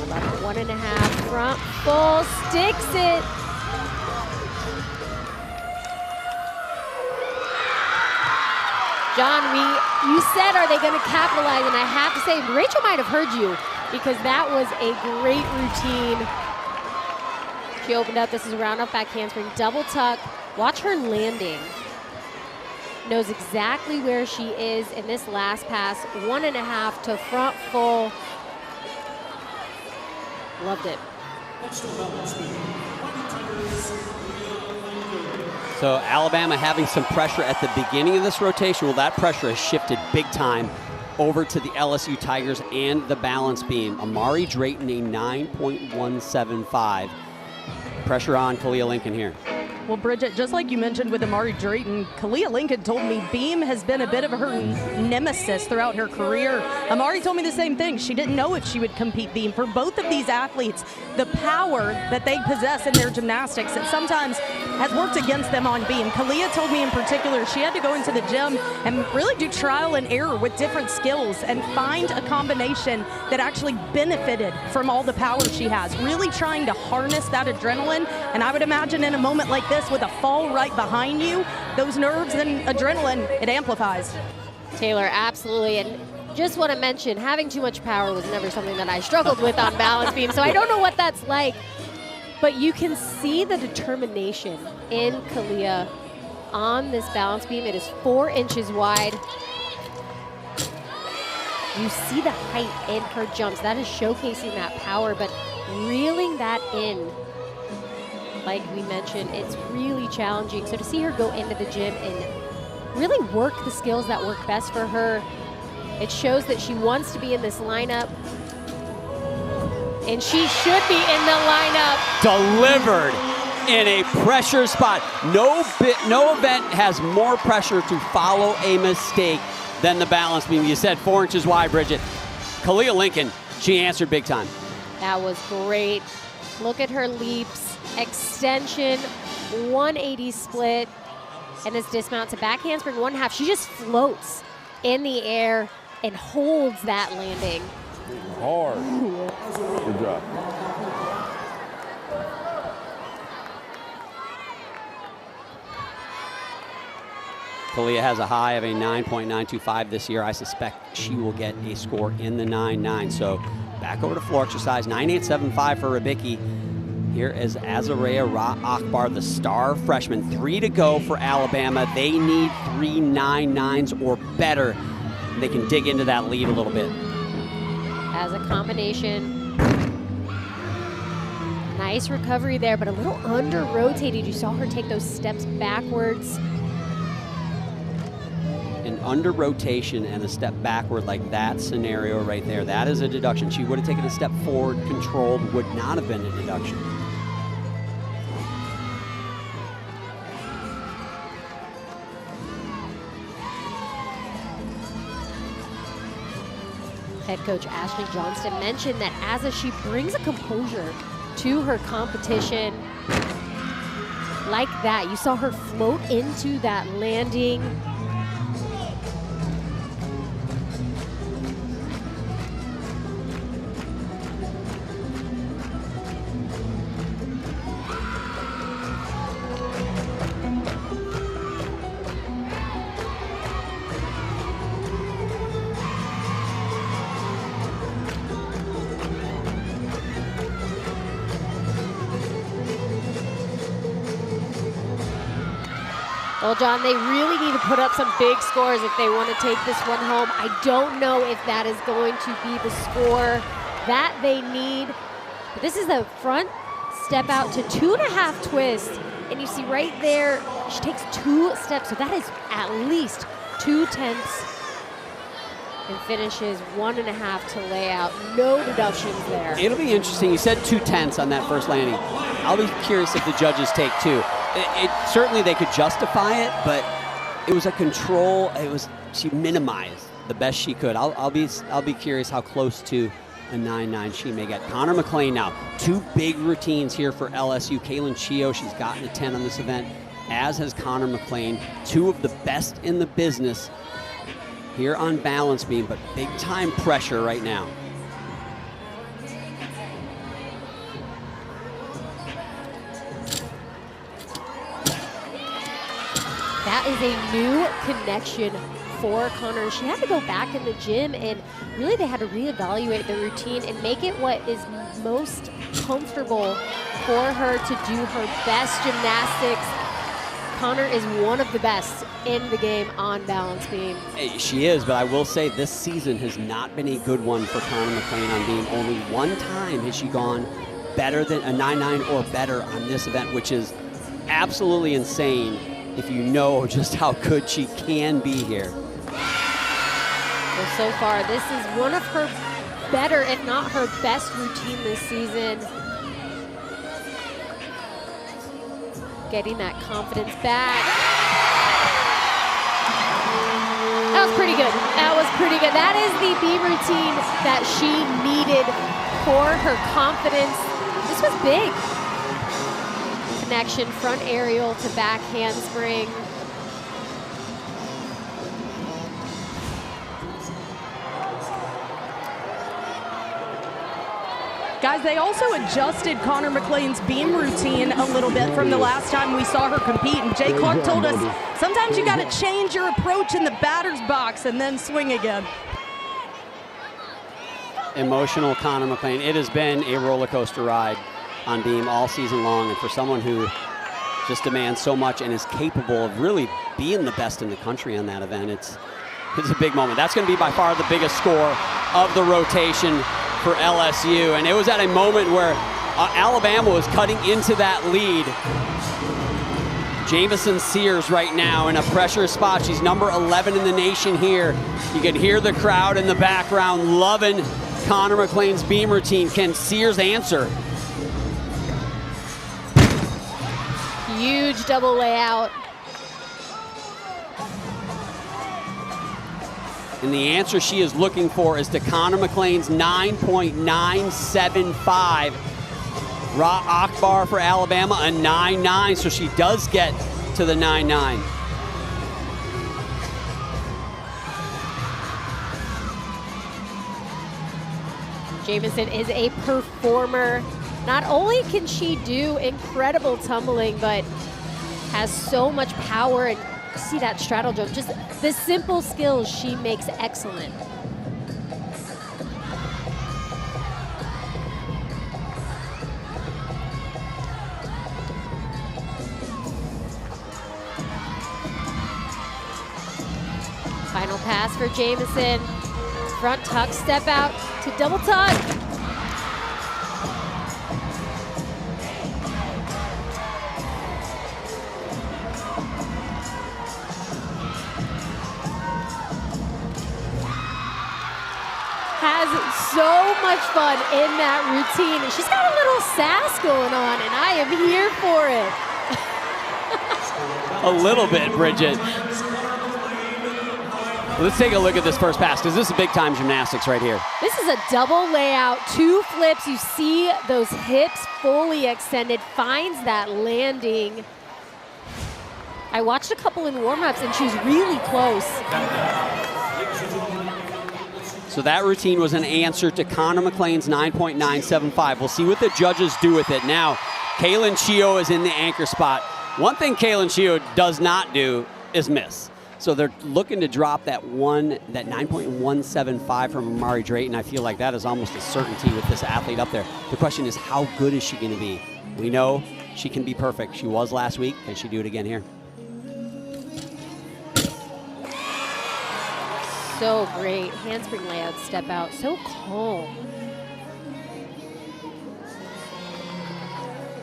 About 1.5 front full, sticks it. John, you said, are they going to capitalize? And I have to say, Rachel might have heard you, because that was a great routine. She opened up. This is a round off back handspring, double tuck. Watch her landing. Knows exactly where she is in this last pass. 1.5 to front full. Loved it. So Alabama having some pressure at the beginning of this rotation. Well, that pressure has shifted big time over to the LSU Tigers and the balance beam. Amari Drayton, a 9.175. Pressure on Kalia Lincoln here. Well, Bridget, just like you mentioned with Amari Drayton, Kalia Lincoln told me beam has been a bit of her nemesis throughout her career. Amari told me the same thing. She didn't know if she would compete beam. For both of these athletes, the power that they possess in their gymnastics, it sometimes has worked against them on beam. Kalia told me in particular she had to go into the gym and really do trial and error with different skills and find a combination that actually benefited from all the power she has, really trying to harness that adrenaline. And I would imagine in a moment like this with a fall right behind you, those nerves and adrenaline, it amplifies. Taylor, absolutely. And just want to mention, having too much power was never something that I struggled with on balance beam, so I don't know what that's like. But you can see the determination in Kalia on this balance beam. It is 4 inches wide. You see the height in her jumps. That is showcasing that power, but reeling that in, like we mentioned, it's really challenging. So to see her go into the gym and really work the skills that work best for her, it shows that she wants to be in this lineup, and she should be in the lineup. Delivered in a pressure spot. No event has more pressure to follow a mistake than the balance beam. You said 4 inches wide, Bridget. Kalia Lincoln, she answered big time. That was great. Look at her leaps, extension, 180 split, and this dismount to back handspring 1.5. She just floats in the air and holds that landing. Hard. Good job. Kalia has a high of a 9.925 this year. I suspect she will get a score in the 9.9. So back over to floor exercise, 9.875 for Rybicki. Here is Azarea Akbar, the star freshman. 3 to go for Alabama. They need 3 9.9s or better. They can dig into that lead a little bit. As a combination. Nice recovery there, but a little under-rotated. You saw her take those steps backwards. An under rotation and a step backward like that scenario right there, that is a deduction. She would have taken a step forward, controlled, would not have been a deduction. Head coach Ashley Johnston mentioned that as she brings a composure to her competition like that, you saw her float into that landing. Well, John, they really need to put up some big scores if they want to take this one home. I don't know if that is going to be the score that they need. But this is the front step out to 2.5 twist. And you see right there, she takes 2 steps. So that is at least 2/10. And finishes 1.5 to lay out. No deductions there. It'll be interesting. You said 2/10 on that first landing. I'll be curious if the judges take 2. Certainly they could justify it, but it was a control. She minimized the best she could. I'll be curious how close to a 9.9 she may get. Connor McLean now, 2 big routines here for LSU. Kaylin Chio, she's gotten a 10 on this event, as has Connor McLean. 2 of the best in the business here on balance beam, but big time pressure right now. That is a new connection for Connor. She had to go back in the gym, and really they had to reevaluate the routine and make it what is most comfortable for her to do her best gymnastics. Connor is one of the best in the game on balance beam. She is, but I will say this season has not been a good one for Connor McLean on beam. Only 1 time has she gone better than a 9.9 or better on this event, which is absolutely insane if you know just how good she can be here. Well, so far, this is one of her better, if not her best routine this season. getting that confidence back. That was pretty good. That was pretty good. That is the beam routine that she needed for her confidence. This was big. Connection, front aerial to back handspring. Guys, they also adjusted Connor McLean's beam routine a little bit from the last time we saw her compete. And Jay Clark told us sometimes you got to change your approach in the batter's box and then swing again. Emotional Connor McLean. It has been a roller coaster ride on beam all season long. And for someone who just demands so much and is capable of really being the best in the country on that event, it's a big moment. That's going to be by far the biggest score of the rotation for LSU, and it was at a moment where Alabama was cutting into that lead. Jamison Sears right now in a pressure spot. She's number 11 in the nation here. You can hear the crowd in the background loving Connor McLean's beam routine. Can Sears answer? Huge double layout. And the answer she is looking for is to Connor McLean's 9.975. Ra Akbar for Alabama, a 9.9, so she does get to the 9.9. Jamison is a performer. Not only can she do incredible tumbling, but has so much power, and see that straddle jump. Just the simple skills she makes excellent. Final pass for Jamison. Front tuck, step out to double tuck. Has so much fun in that routine. And she's got a little sass going on, and I am here for it. A little bit, Bridget. Let's take a look at this first pass, because this is big time gymnastics right here. This is a double layout, 2 flips. You see those hips fully extended, finds that landing. I watched a couple in warm-ups, and she was really close. So that routine was an answer to Connor McLean's 9.975. We'll see what the judges do with it. Now, Kaylin Chio is in the anchor spot. One thing Kaylin Chio does not do is miss. So they're looking to drop that 9.175 from Amari Drayton. I feel like that is almost a certainty with this athlete up there. The question is, how good is she going to be? We know she can be perfect. She was last week. Can she do it again here? So great. Handspring layout, step out. So calm.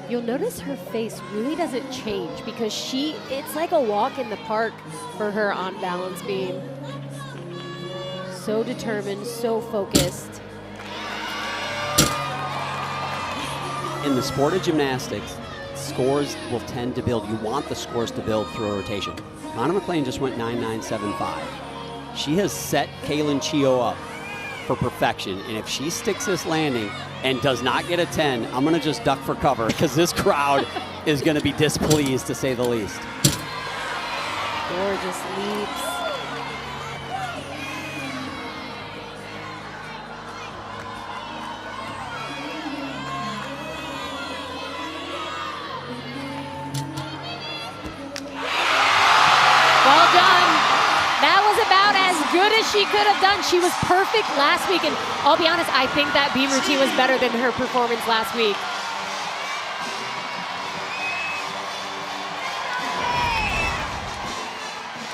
You'll notice her face really doesn't change because it's like a walk in the park for her on balance beam. So determined, so focused. In the sport of gymnastics, scores will tend to build. You want the scores to build through a rotation. Connor McLean just went 9.975. She has set Kaylin Chio up for perfection, and if she sticks this landing and does not get a 10, I'm going to just duck for cover because this crowd is going to be displeased, to say the least. Gorgeous leaps. Well done. That was about as good as she could have done. She was perfect last week, and I'll be honest, I think that beam routine was better than her performance last week.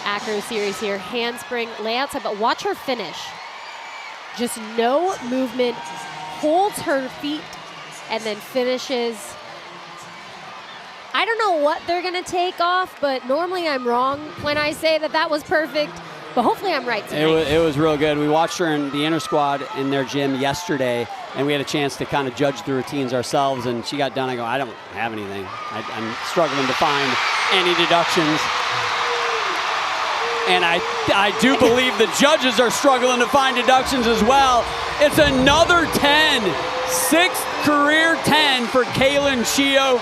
Acro series here, handspring, layouts, but watch her finish. Just no movement, holds her feet, and then finishes. I don't know what they're gonna take off, but normally I'm wrong when I say that that was perfect, but hopefully I'm right tonight. It was real good. We watched her in the inner squad in their gym yesterday, and we had a chance to kind of judge the routines ourselves, and she got done. I go, I don't have anything. I'm struggling to find any deductions. And I do believe the judges are struggling to find deductions as well. It's another 10, 6th career 10 for Kaylin Chio,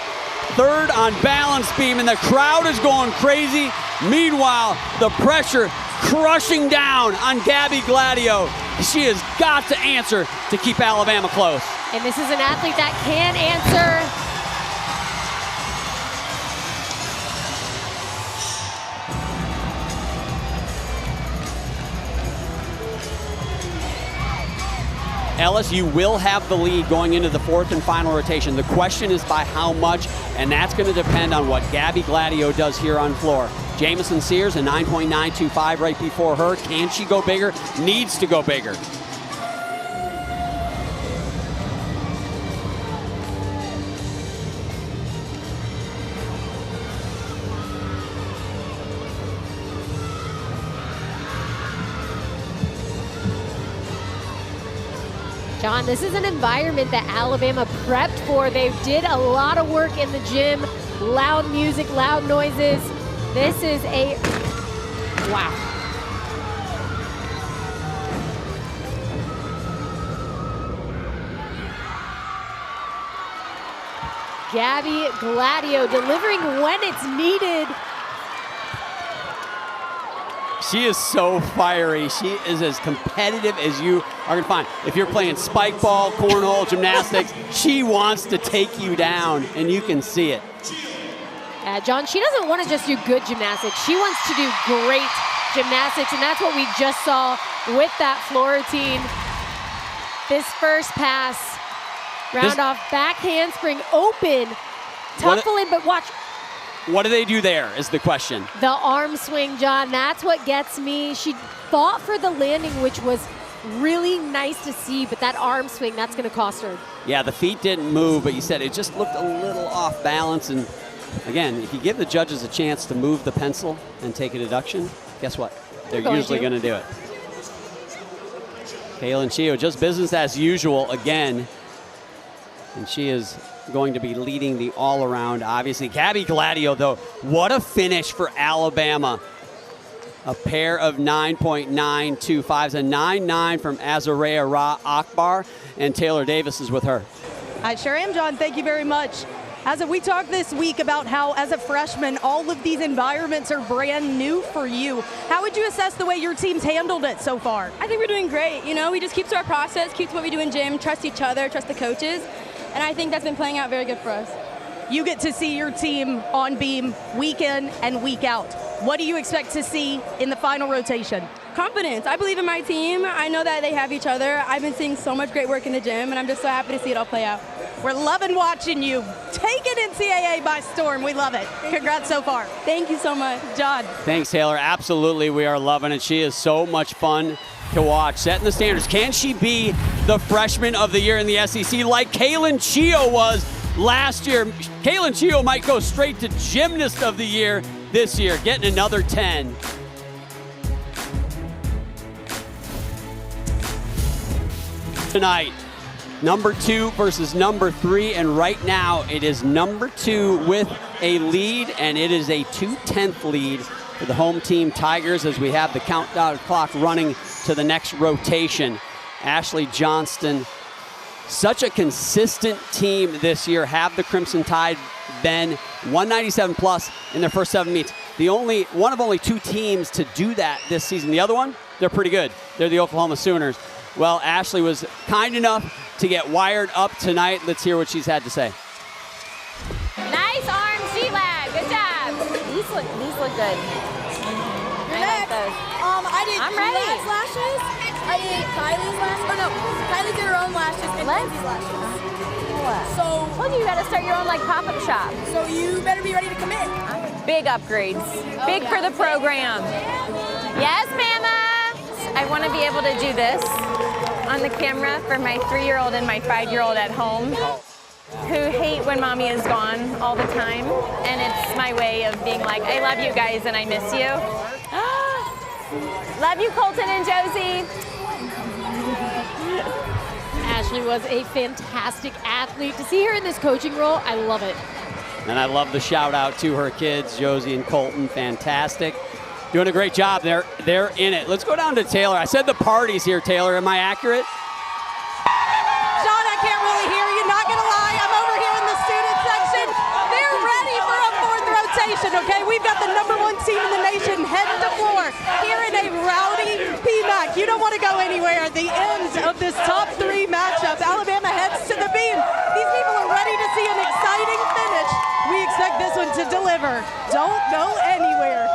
3rd on balance beam, and the crowd is going crazy. Meanwhile, the pressure crushing down on Gabby Gladio. She has got to answer to keep Alabama close. And this is an athlete that can answer. LSU will have the lead going into the 4th and final rotation. The question is by how much, and that's going to depend on what Gabby Gladio does here on floor. Jamison Sears, a 9.925 right before her. Can she go bigger? Needs to go bigger. John, this is an environment that Alabama prepped for. They did a lot of work in the gym, loud music, loud noises. This is a, wow. Gabby Gladio delivering when it's needed. She is so fiery. She is as competitive as you are going to find. If you're playing spike ball, cornhole, gymnastics, she wants to take you down, and you can see it. John, she doesn't want to just do good gymnastics. She wants to do great gymnastics, and that's what we just saw with that floor routine. This first pass, round off, back handspring, open, tuckle in, but watch. What do they do there is the question. The arm swing, John, that's what gets me. She fought for the landing, which was really nice to see, but that arm swing, that's going to cost her. Yeah, the feet didn't move, but you said it just looked a little off balance. And again, if you give the judges a chance to move the pencil and take a deduction, guess what? They're usually going to do it. Kaylin Chio, just business as usual again. And she is going to be leading the all-around, obviously. Gabby Gladio, though, what a finish for Alabama. A pair of 9.925s, a 9.9 from Azarea Ra Akbar, and Taylor Davis is with her. I sure am, John. Thank you very much. We talked this week about how, as a freshman, all of these environments are brand new for you. How would you assess the way your team's handled it so far? I think we're doing great. You know, we just keep to our process, keep to what we do in gym, trust each other, trust the coaches. And I think that's been playing out very good for us. You get to see your team on beam week in and week out. What do you expect to see in the final rotation? Confidence. I believe in my team. I know that they have each other. I've been seeing so much great work in the gym, and I'm just so happy to see it all play out. We're loving watching you. Taking NCAA by storm. We love it. Congrats so far. Thank you so much. John. Thanks, Taylor. Absolutely, we are loving it. She is so much fun to watch, setting the standards. Can she be the freshman of the year in the SEC like Kaylin Chio was last year? Kaylin Chio might go straight to gymnast of the year this year, getting another 10. Tonight, number 2 versus number 3, and right now it is number 2 with a lead, and it is a 2/10 lead for the home team Tigers as we have the countdown clock running to the next rotation. Ashley Johnston, such a consistent team this year. Have the Crimson Tide been 197 plus in their first 7 meets? One of only 2 teams to do that this season. The other one, they're pretty good. They're the Oklahoma Sooners. Well, Ashley was kind enough to get wired up tonight. Let's hear what she's had to say. Nice arm G-Lag. Good job. These look good. You're next. I did G-Lag's lashes. I did Kylie's lashes. Oh no, Kylie did her own lashes and Lindsay's lashes. So Told you gotta start your own like pop-up shop. So you better be ready to commit. Big upgrades. Big for the program. Yes, Mama. I want to be able to do this on the camera for my 3-year-old and my 5-year-old at home who hate when mommy is gone all the time. And it's my way of being like, I love you guys and I miss you. Love you, Colton and Josie. Ashley was a fantastic athlete. To see her in this coaching role, I love it. And I love the shout out to her kids, Josie and Colton. Fantastic. Doing a great job. They're in it. Let's go down to Taylor. I said the party's here, Taylor. Am I accurate? John, I can't really hear you. Not going to lie. I'm over here in the student section. They're ready for a fourth rotation, okay? We've got the #1 team in the nation head to floor here in a rowdy PMAC. You don't want to go anywhere. At the end of this top 3 matchup, Alabama heads to the beam. These people are ready to see an exciting finish. We expect this one to deliver. Don't go anywhere.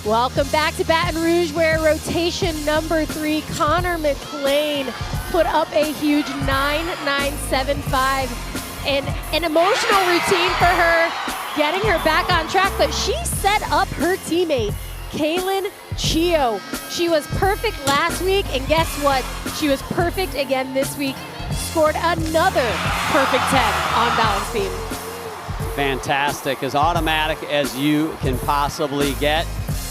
Welcome back to Baton Rouge, where rotation #3, Connor McLean, put up a huge 9.975. And an emotional routine for her, getting her back on track, but she set up her teammate, Kaylin Chio. She was perfect last week, and guess what? She was perfect again this week. Scored another perfect 10 on balance beam. Fantastic, as automatic as you can possibly get.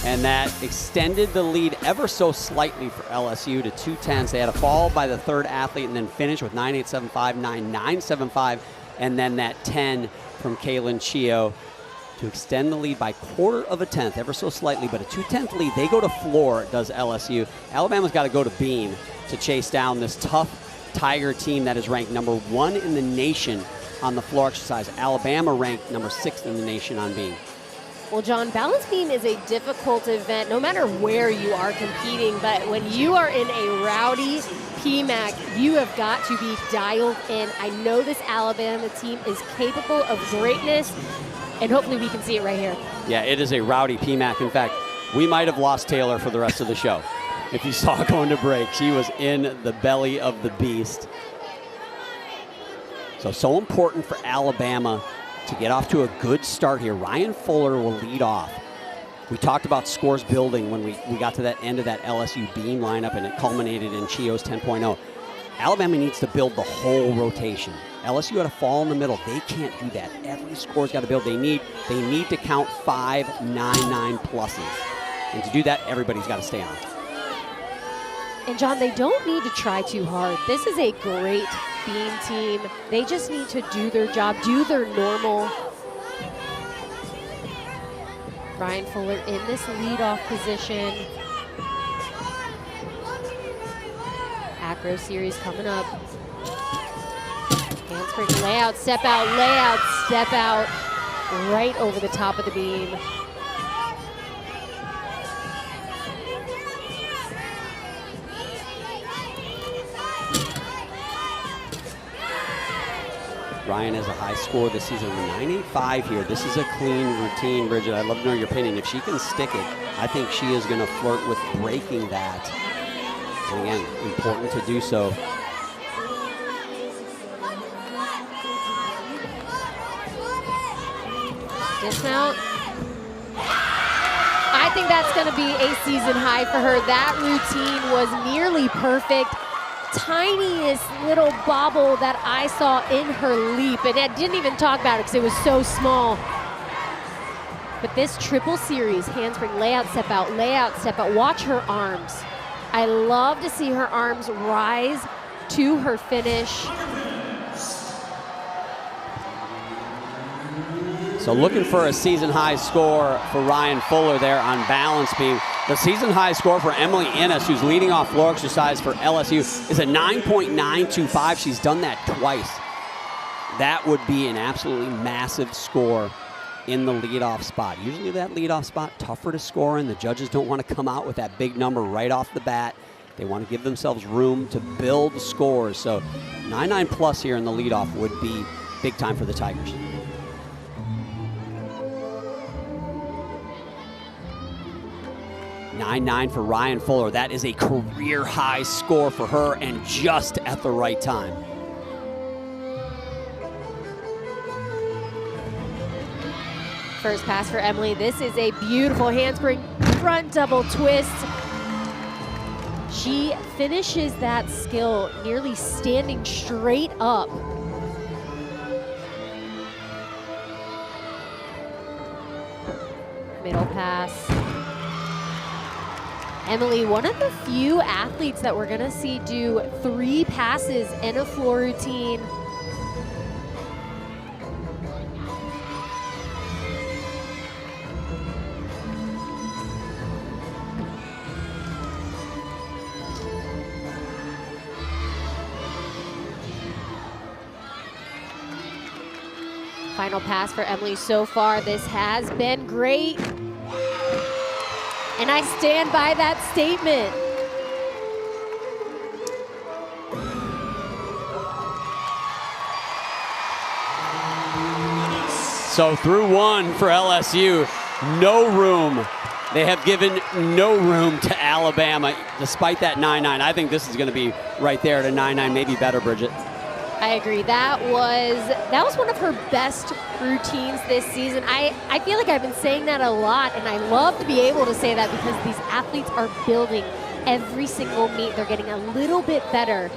And that extended the lead ever so slightly for LSU to 2/10. They had a fall by the third athlete and then finish with 9.875, 9.975, and then that 10 from Kaylin Chio to extend the lead by 1/4 ever so slightly, but a 2/10 lead. They go to floor, does LSU. Alabama's got to go to beam to chase down this tough Tiger team that is ranked #1 in the nation on the floor exercise. Alabama ranked #6 in the nation on beam. Well, John, balance beam is a difficult event no matter where you are competing, but when you are in a rowdy PMAC, you have got to be dialed in. I know this Alabama team is capable of greatness, and hopefully we can see it right here. Yeah, it is a rowdy PMAC. In fact, we might have lost Taylor for the rest of the show. If you saw going to break, she was in the belly of the beast. So important for Alabama to get off to a good start here. Ryan Fuller will lead off. We talked about scores building when we got to that end of that LSU beam lineup, and it culminated in Chio's 10.0. Alabama needs to build the whole rotation. LSU had a fall in the middle. They can't do that. Every score's got to build. They need to count 5 9-9 pluses. And to do that, everybody's got to stay on. And John, they don't need to try too hard. This is a great beam team. They just need to do their job, do their normal. Ryan Fuller in this leadoff position. Acro series coming up. Handspring layout, step out, right over the top of the beam. Ryan has a high score this season, 9.85 here. This is a clean routine, Bridget. I'd love to know your opinion. If she can stick it, I think she is going to flirt with breaking that. And again, important to do so. Dismount. I think that's going to be a season high for her. That routine was nearly perfect. Tiniest little bobble that I saw in her leap, and I didn't even talk about it because it was so small. But this triple series, handspring, layout, step out, watch her arms. I love to see her arms rise to her finish. So looking for a season high score for Ryan Fuller there on balance beam. The season high score for Emily Innes, who's leading off floor exercise for LSU, is a 9.925. She's done that twice. That would be an absolutely massive score in the leadoff spot. Usually that leadoff spot, tougher to score in. The judges don't want to come out with that big number right off the bat. They want to give themselves room to build scores. So 9.9 plus here in the leadoff would be big time for the Tigers. 9.9 for Ryan Fuller. That is a career high score for her, and just at the right time. First pass for Emily. This is a beautiful handspring front double twist. She finishes that skill nearly standing straight up. Middle pass. Emily, one of the few athletes that we're gonna see do 3 passes in a floor routine. Final pass for Emily so far. This has been great. And I stand by that statement. So through 1 for LSU, no room. They have given no room to Alabama, despite that 9-9. I think this is going to be right there at a 9-9, maybe better, Bridget. I agree. That was one of her best routines this season. I feel like I've been saying that a lot, and I love to be able to say that because these athletes are building every single meet. They're getting a little bit better.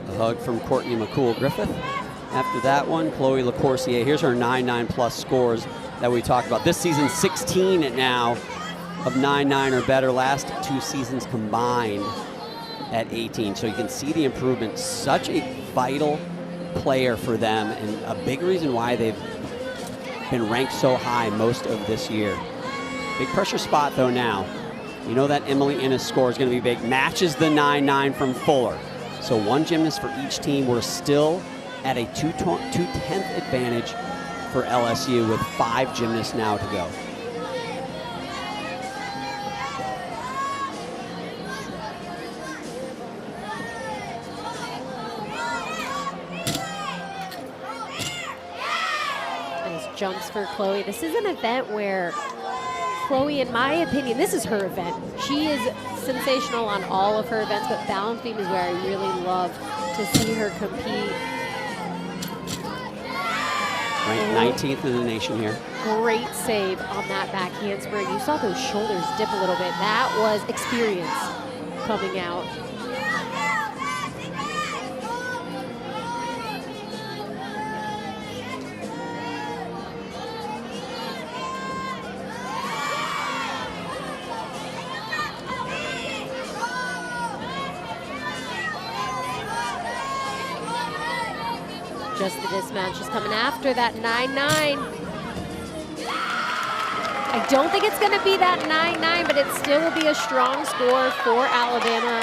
A hug from Courtney McCool-Griffith. After that one, Chloe LaCourcier. Here's her 9-9 plus scores that we talked about. This season, 16 now of 9-9 or better. Last 2 seasons combined at 18. So you can see the improvement. Such a vital player for them, and a big reason why they've been ranked so high most of this year. Big pressure spot though now. You know that Emily Innes score is going to be big. Matches the 9-9 from Fuller. So 1 gymnast for each team. We're still at a 2/10 advantage for LSU with 5 gymnasts now to go. Jumps for Chloe. This is an event where Chloe, in my opinion, this is her event. She is sensational on all of her events, but balance beam is where I really love to see her compete. Ranked 19th in the nation here. Great save on that back handspring. You saw those shoulders dip a little bit. That was experience coming out. Just the dismount. She's coming after that 9-9. I don't think it's going to be that 9-9, but it still will be a strong score for Alabama.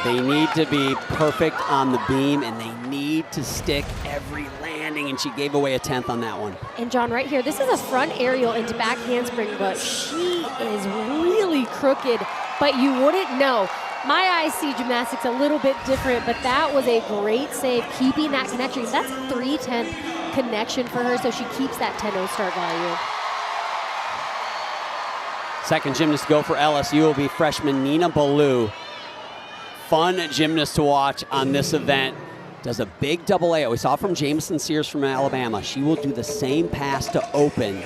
They need to be perfect on the beam, and they need to stick every landing, and she gave away a 10th on that one. And John, right here, this is a front aerial into back handspring, but she is really crooked, but you wouldn't know. My eyes see gymnastics a little bit different, but that was a great save, keeping that connection. That's a 3-10 connection for her, so she keeps that 10-0 start value. Second gymnast to go for LSU will be freshman Nina Ballou. Fun gymnast to watch on this event. Does a big double A. We saw from Jamison Sears from Alabama. She will do the same pass to open.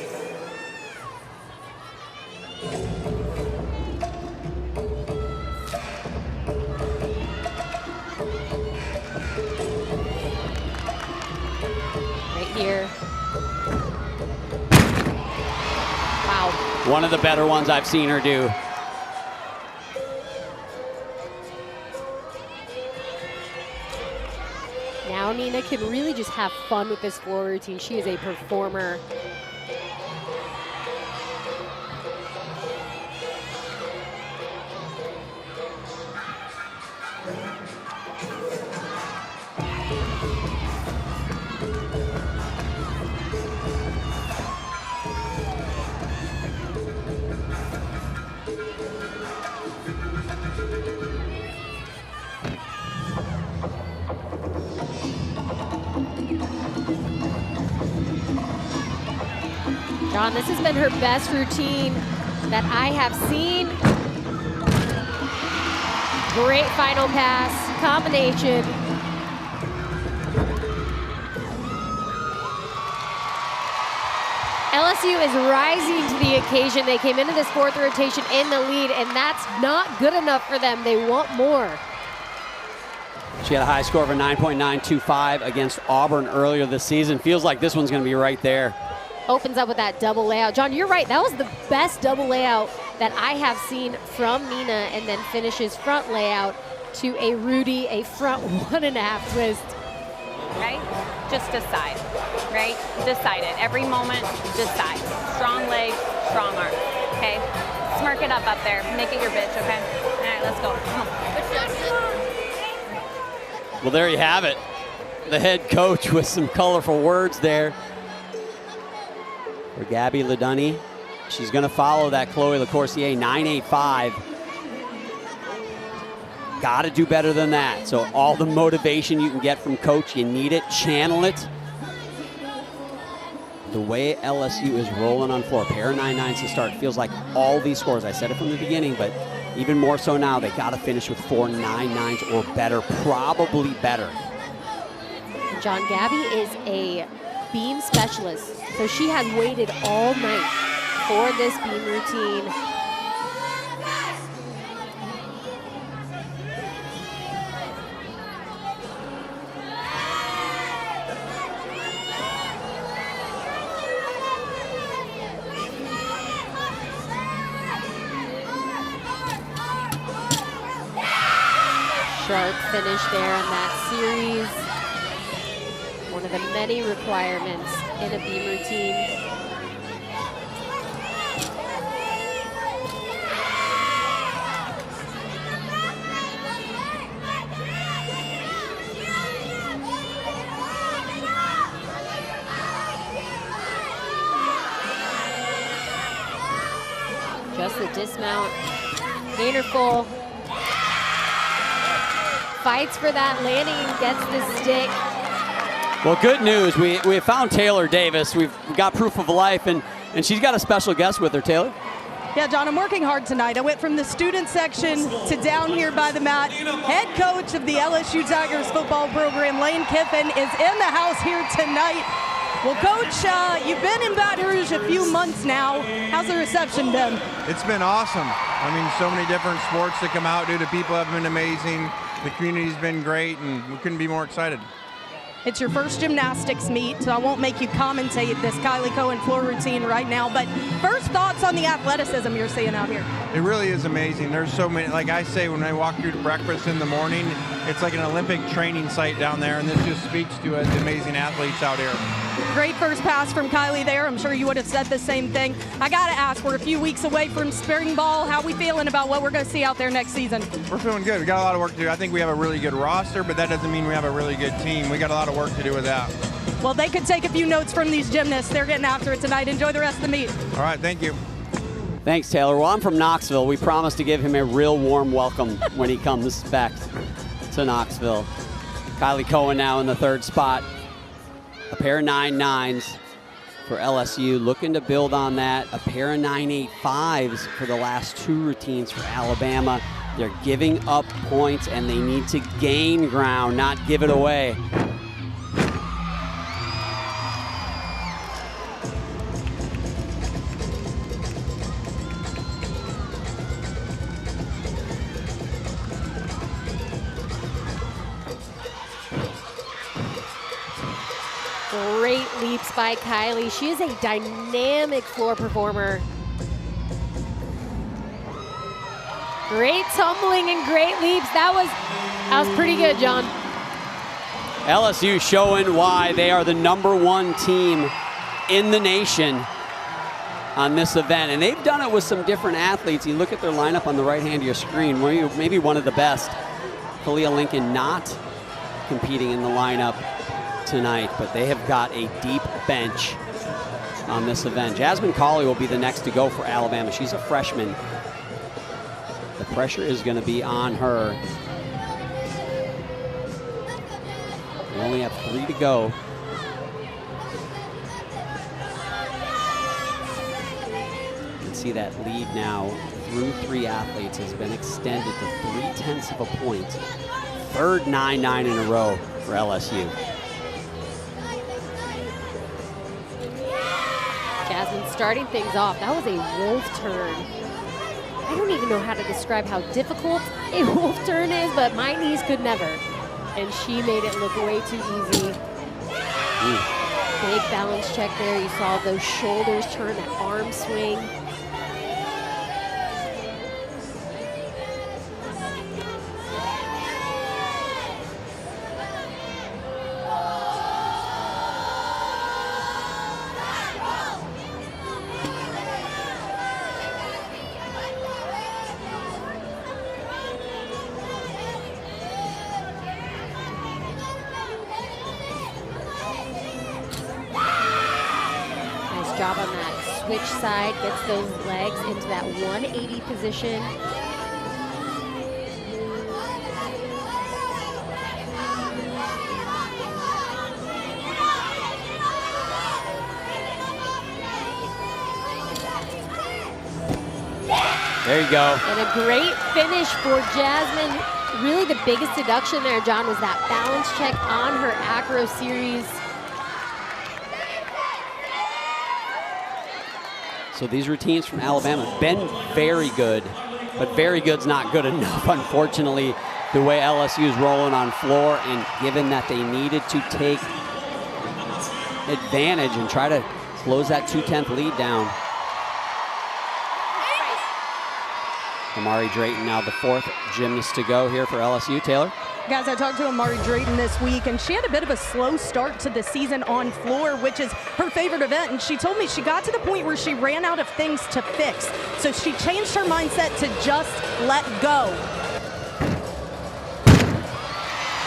Here. Wow. One of the better ones I've seen her do. Now Nina can really just have fun with this floor routine. She is a performer. John, this has been her best routine that I have seen. Great final pass, combination. LSU is rising to the occasion. They came into this 4th rotation in the lead, and that's not good enough for them. They want more. She had a high score of a 9.925 against Auburn earlier this season. Feels like this one's going to be right there. Opens up with that double layout. John, you're right. That was the best double layout that I have seen from Nina, and then finishes front layout to a Rudy, a front 1.5 twist. Right? Just decide, right? Decide it. Every moment, decide. Strong leg, strong arm, okay? Smirk it up there. Make it your bitch, okay? All right, let's go. Come on. Well, there you have it. The head coach with some colorful words there for Gabby Ledunny. She's going to follow that Chloe LaCourcier 9.85. Got to do better than that. So all the motivation you can get from coach, you need it. Channel it. The way LSU is rolling on floor, pair of 9.9s to start, feels like all these scores, I said it from the beginning, but even more so now, they got to finish with 4 9.9s or better, probably better. John, Gabby is a beam specialist, so she has waited all night for this beam routine. Sharp finish there on that series. One of the many requirements in a beam routine. Just the dismount. Gainer full. Fights for that landing and gets the stick. Well, good news. We found Taylor Davis. We've got proof of life, and she's got a special guest with her. Taylor? Yeah, John, I'm working hard tonight. I went from the student section to down here by the mat. Head coach of the LSU Tigers football program, Lane Kiffin, is in the house here tonight. Well, Coach, you've been in Baton Rouge a few months now. How's the reception been? It's been awesome. I mean, so many different sports that come out, dude. The people have been amazing. The community's been great, and we couldn't be more excited. It's your first gymnastics meet, so I won't make you commentate this Kylie Cohen floor routine right now. But first thoughts on the athleticism you're seeing out here? It really is amazing. There's so many, like I say, when I walk through to breakfast in the morning, it's like an Olympic training site down there, and this just speaks to the amazing athletes out here. Great first pass from Kylie there. I'm sure you would have said the same thing. I got to ask, we're a few weeks away from spring ball. How are we feeling about what we're going to see out there next season? We're feeling good. We got a lot of work to do. I think we have a really good roster, but that doesn't mean we have a really good team. We got a lot of work to do with that. Well, they could take a few notes from these gymnasts. They're getting after it tonight. Enjoy the rest of the meet. All right, thank you. Thanks, Taylor. Well, I'm from Knoxville. We promised to give him a real warm welcome when he comes back to Knoxville. Kylie Cohen now in the third spot. A pair of 9.9s for LSU, looking to build on that. A pair of 9.85s for the last two routines for Alabama. They're giving up points, and they need to gain ground, not give it away. Great leaps by Kylie. She is a dynamic floor performer. Great tumbling and great leaps. That was pretty good, John. LSU showing why they are the #1 team in the nation on this event. And they've done it with some different athletes. You look at their lineup on the right hand of your screen, maybe one of the best. Kalia Lincoln not competing in the lineup tonight, but they have got a deep bench on this event. Jasmine Cawley will be the next to go for Alabama. She's a freshman. The pressure is going to be on her. We only have 3 to go. You can see that lead now through 3 athletes has been extended to 0.3 of a point. Third 9.9 in a row for LSU. Jasmine starting things off. That was a wolf turn. I don't even know how to describe how difficult a wolf turn is, but my knees could never. and she made it look way too easy. Big balance check there. You saw those shoulders turn, that arm swing. Job on that switch side, gets those legs into that 180 position. There you go. And a great finish for Jasmine. Really the biggest deduction there, John, was that balance check on her acro series. So these routines from Alabama have been very good, but very good's not good enough, unfortunately, the way LSU is rolling on floor, and given that they needed to take advantage and try to close that 2/10 lead down. Amari Drayton now the fourth gymnast to go here for LSU. Taylor? Guys, I talked to Amari Drayton this week, and she had a bit of a slow start to the season on floor, which is her favorite event. And she told me she got to the point where she ran out of things to fix. So she changed her mindset to just let go.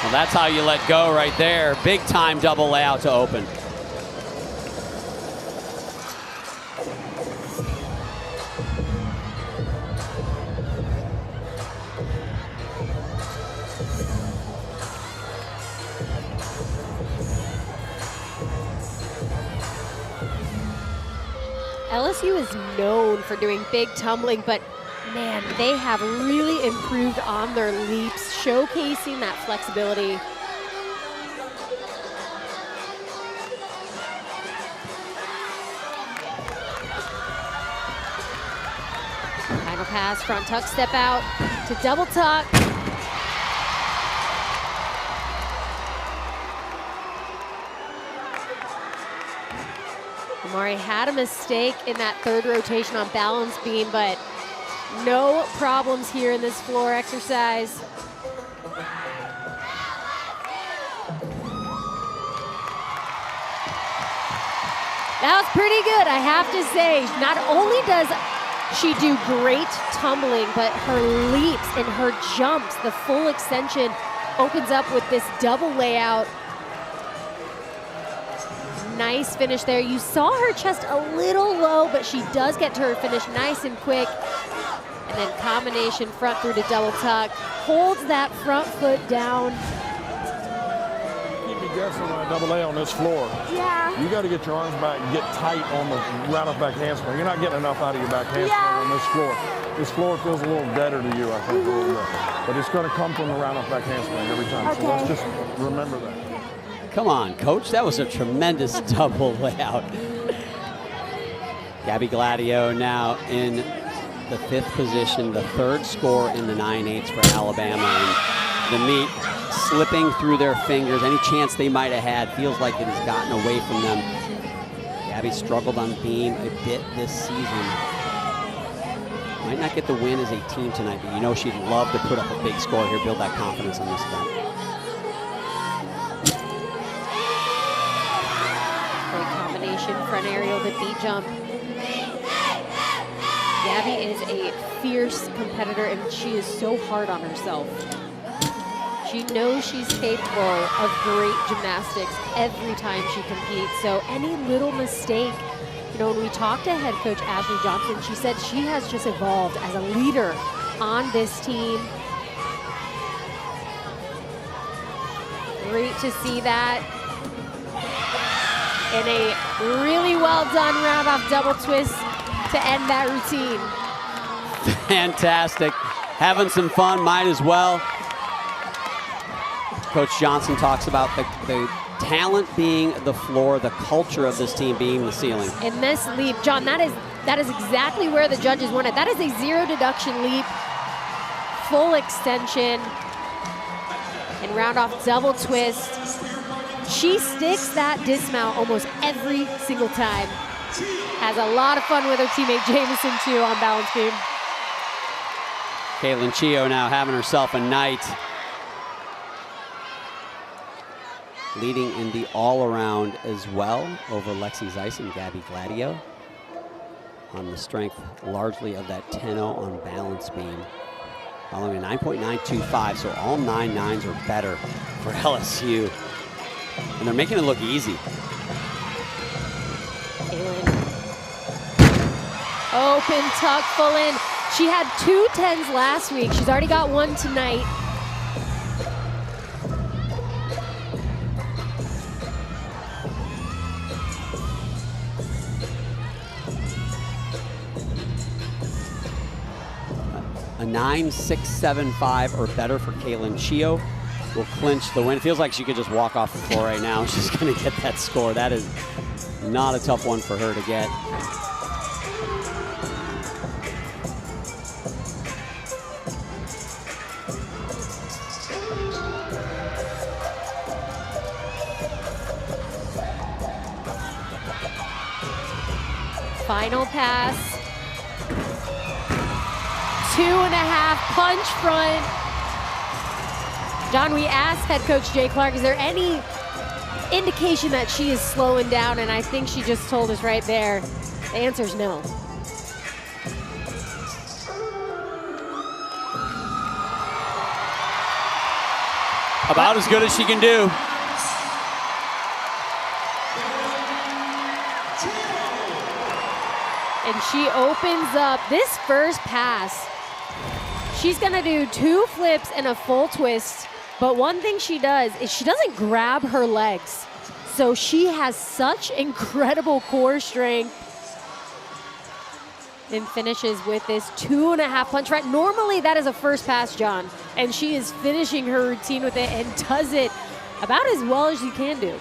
Well, that's how you let go right there. Big time double layout to open. LSU is known for doing big tumbling, but man, they have really improved on their leaps, showcasing that flexibility. Final pass, front tuck, step out to double tuck. Amari had a mistake in that third rotation on balance beam, but no problems here in this floor exercise. That was pretty good, I have to say. Not only does she do great tumbling, but her leaps and her jumps, the full extension, opens up with this double layout. Nice finish there. You saw her chest a little low, but she does get to her finish nice and quick. And then combination front through to double tuck. Holds that front foot down. Keep me guessing on a double A on this floor. Yeah. You got to get your arms back and get tight on the round off back handspring. You're not getting enough out of your back handspring on this floor. This floor feels a little deader to you, I think, a little bit. But it's going to come from the round off back handspring every time. Okay. So let's just remember that. Come on, coach. That was a tremendous double layout. Gabby Gladio now in the fifth position, the third score in the 9/8 for Alabama. And the meet slipping through their fingers. Any chance they might have had feels like it has gotten away from them. Gabby struggled on beam a bit this season. Might not get the win as a team tonight, but you know she'd love to put up a big score here, build that confidence on this event. Front aerial, the V jump. Gabby is a fierce competitor, and she is so hard on herself. She knows she's capable of great gymnastics every time she competes. So any little mistake, you know, when we talked to head coach Ashley Johnson, she said she has just evolved as a leader on this team. Great to see that. And a really well done round off double twist to end that routine. Fantastic. Having some fun, might as well. Coach Johnson talks about the talent being the floor, the culture of this team being the ceiling. And this leap, John, that is exactly where the judges want it. That is a zero deduction leap, full extension. and round off double twist. She sticks that dismount almost every single time. Has a lot of fun with her teammate Jamison too on balance beam. Caitlin Chio now having herself a night. Leading in the all-around as well over Lexi Zeiss and Gabby Gladio. On the strength largely of that 10-0 on balance beam. Following a 9.925, so all 9.9s are better for LSU. And they're making it look easy. Kaylin. Open tuck, full in. She had 2 10s last week. She's already got 1 tonight. A 9.675 or better for Caitlin Chio will clinch the win. It feels like she could just walk off the floor right now. She's going to get that score. That is not a tough one for her to get. Final pass. 2.5 punch front. John, we asked head coach Jay Clark, is there any indication that she is slowing down? And I think she just told us right there. The answer is no. About as good as she can do. And she opens up this first pass. She's gonna do 2 flips and a full twist, but one thing she does is she doesn't grab her legs. So she has such incredible core strength and finishes with this 2.5 punch front. Normally that is a first pass, John, and she is finishing her routine with it and does it about as well as you can do.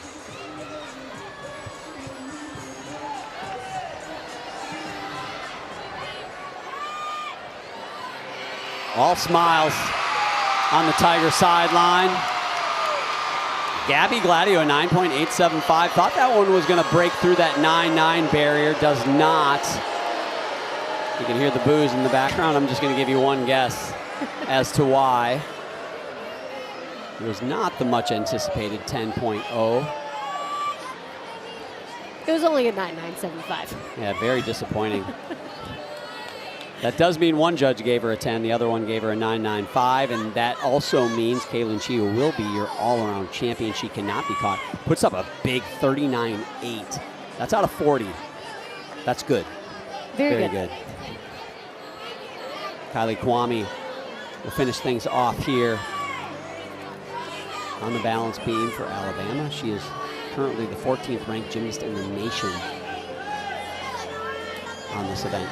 All smiles on the Tiger sideline. Gabby Gladio, a 9.875. Thought that one was going to break through that 9.9 barrier. Does not. You can hear the boos in the background. I'm just going to give you one guess as to why. It was not the much anticipated 10.0. It was only a 9.975. Yeah, very disappointing. That does mean one judge gave her a 10, the other one gave her a 9.95, and that also means Caitlin Chio will be your all-around champion. She cannot be caught. Puts up a big 39.8. That's out of 40. That's good. Very good. Kylie Kwame will finish things off here on the balance beam for Alabama. She is currently the 14th ranked gymnast in the nation on this event.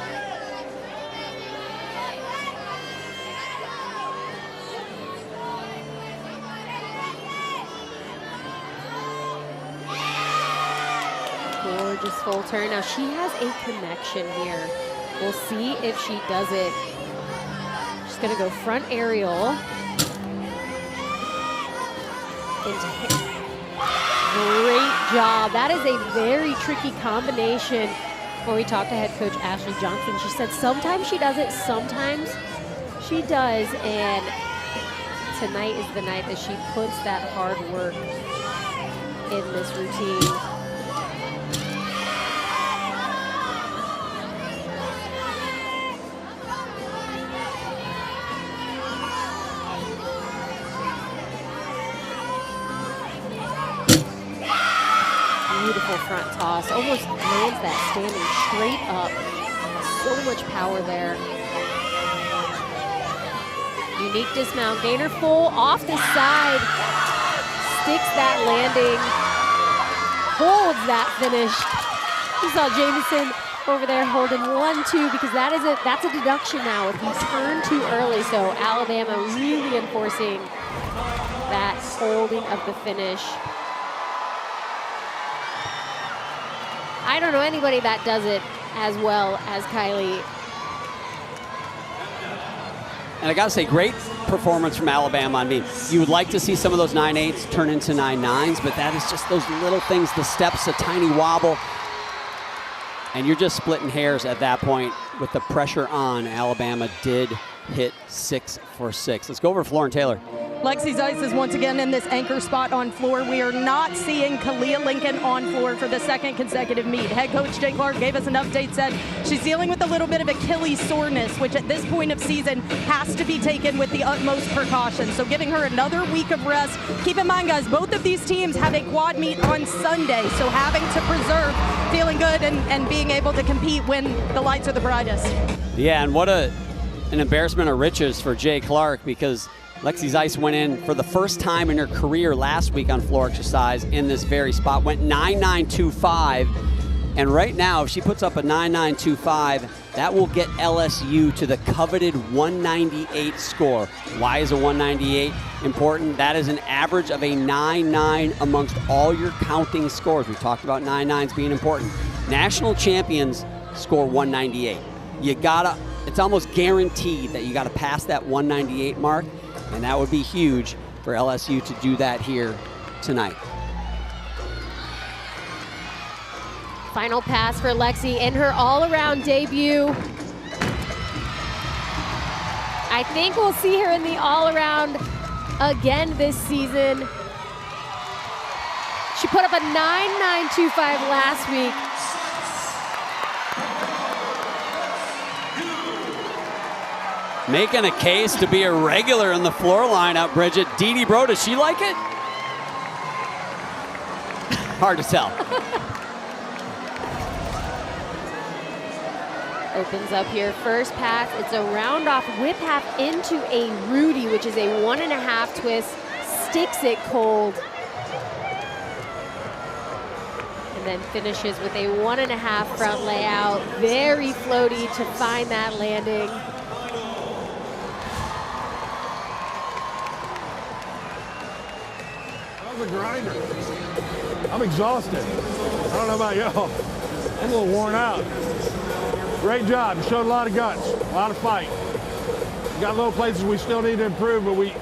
Gorgeous full turn. Now she has a connection here. We'll see if she does it. She's gonna go front aerial. Into hit. Great job. That is a very tricky combination. When we talked to head coach Ashley Johnson, she said sometimes she does it, sometimes she does, and tonight is the night that she puts that hard work in this routine. Beautiful front toss, almost lands that standing straight up. So much power there. Unique dismount, gainer full off the side, sticks that landing, holds that finish. You saw Jamison over there holding 1-2 because that's a deduction now if you turn too early. So Alabama really enforcing that holding of the finish. I don't know anybody that does it as well as Kylie. And I got to say, great performance from Alabama. I mean, you would like to see some of those 9.8s turn into 9.9s, but that is just those little things, the steps, a tiny wobble. And you're just splitting hairs at that point with the pressure on. Alabama did hit 6 for 6. Let's go over to Floor and Taylor. Lexi Zeiss is once again in this anchor spot on floor. We are not seeing Kalia Lincoln on floor for the second consecutive meet. Head coach Jay Clark gave us an update, said she's dealing with a little bit of Achilles soreness, which at this point of season has to be taken with the utmost precaution. So giving her another week of rest. Keep in mind, guys, both of these teams have a quad meet on Sunday, so having to preserve feeling good and being able to compete when the lights are the brightest. Yeah, and what an embarrassment of riches for Jay Clark, because Lexi Zeiss went in for the first time in her career last week on floor exercise in this very spot, went 9.925, and right now if she puts up a 9.925, that will get LSU to the coveted 198 score. Why is a 198 important? That is an average of a 9.9 amongst all your counting scores. We talked about 9.9s being important. National champions score 198. You gotta, it's almost guaranteed that you gotta pass that 198 mark, and that would be huge for LSU to do that here tonight. Final pass for Lexi in her all-around debut. I think we'll see her in the all-around again this season. She put up a 9.925 last week. Making a case to be a regular in the floor lineup, Bridget. Dee Bro, does she like it? Hard to tell. Opens up here, first pass. It's a round off whip half into a Rudy, which is a 1.5 twist. Sticks it cold. And then finishes with a 1.5 front layout. Very floaty to find that landing. A grinder. I'm exhausted. I don't know about y'all. I'm a little worn out. Great job. You showed a lot of guts, a lot of fight. Got little places we still need to improve, but we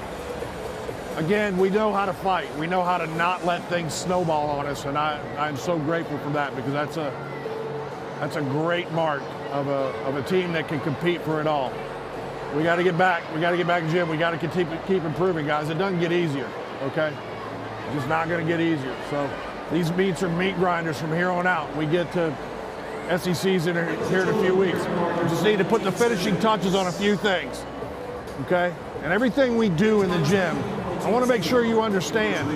know how to fight. We know how to not let things snowball on us, and I'm so grateful for that, because that's a great mark of a team that can compete for it all. We got to get back. We got to get back in the gym. We got to keep improving, guys. It doesn't get easier, okay? Just not going to get easier. So these meets are meat grinders from here on out. We get to SECs here in a few weeks. We just need to put the finishing touches on a few things, okay? And everything we do in the gym, I want to make sure you understand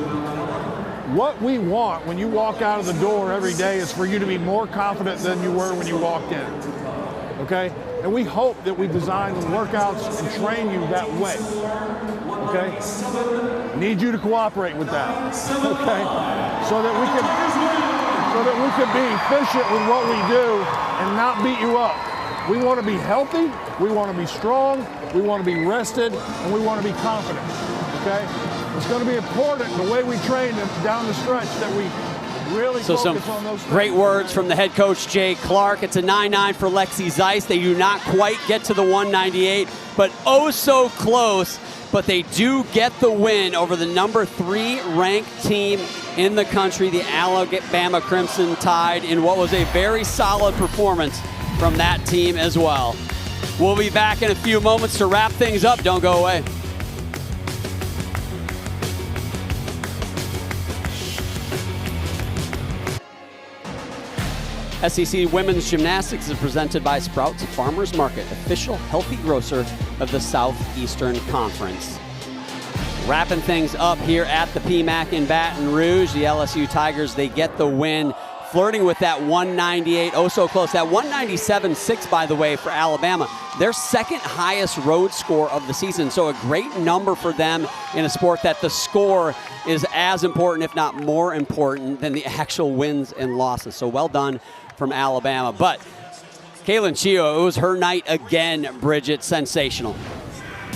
what we want when you walk out of the door every day is for you to be more confident than you were when you walked in, okay? And we hope that we design the workouts and train you that way, okay? Need you to cooperate with that, okay? So that we can be efficient with what we do and not beat you up. We want to be healthy, we want to be strong, we want to be rested, and we want to be confident, okay? It's going to be important the way we train down the stretch that we really focus on those things. Great words from the head coach, Jay Clark. It's a 9.9 for Lexi Zeiss. They do not quite get to the 198, but oh so close. But they do get the win over the number 3 ranked team in the country, the Alabama Crimson Tide, in what was a very solid performance from that team as well. We'll be back in a few moments to wrap things up. Don't go away. SEC Women's Gymnastics is presented by Sprouts Farmers Market, official healthy grocer of the Southeastern Conference. Wrapping things up here at the PMAC in Baton Rouge, the LSU Tigers, they get the win, flirting with that 198, oh so close. That 197.6, by the way, for Alabama, their second highest road score of the season. So a great number for them in a sport that the score is as important, if not more important, than the actual wins and losses. So well done from Alabama. But Kaylin Chio, it was her night again, Bridget. Sensational.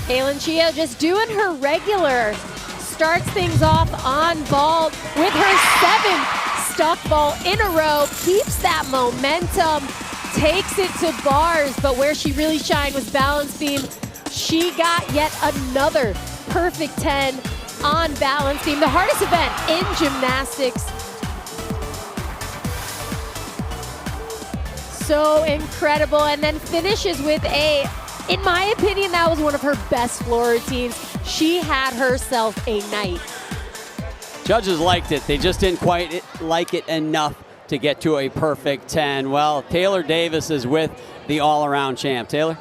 Kaylin Chio just doing her regular. Starts things off on ball with her 7th stuff ball in a row. Keeps that momentum. Takes it to bars. But where she really shined was balance beam. She got yet another perfect 10 on balance beam, the hardest event in gymnastics. So incredible, and then finishes with in my opinion, that was one of her best floor routines. She had herself a night. Judges liked it. They just didn't quite like it enough to get to a perfect 10. Well, Taylor Davis is with the all-around champ. Taylor?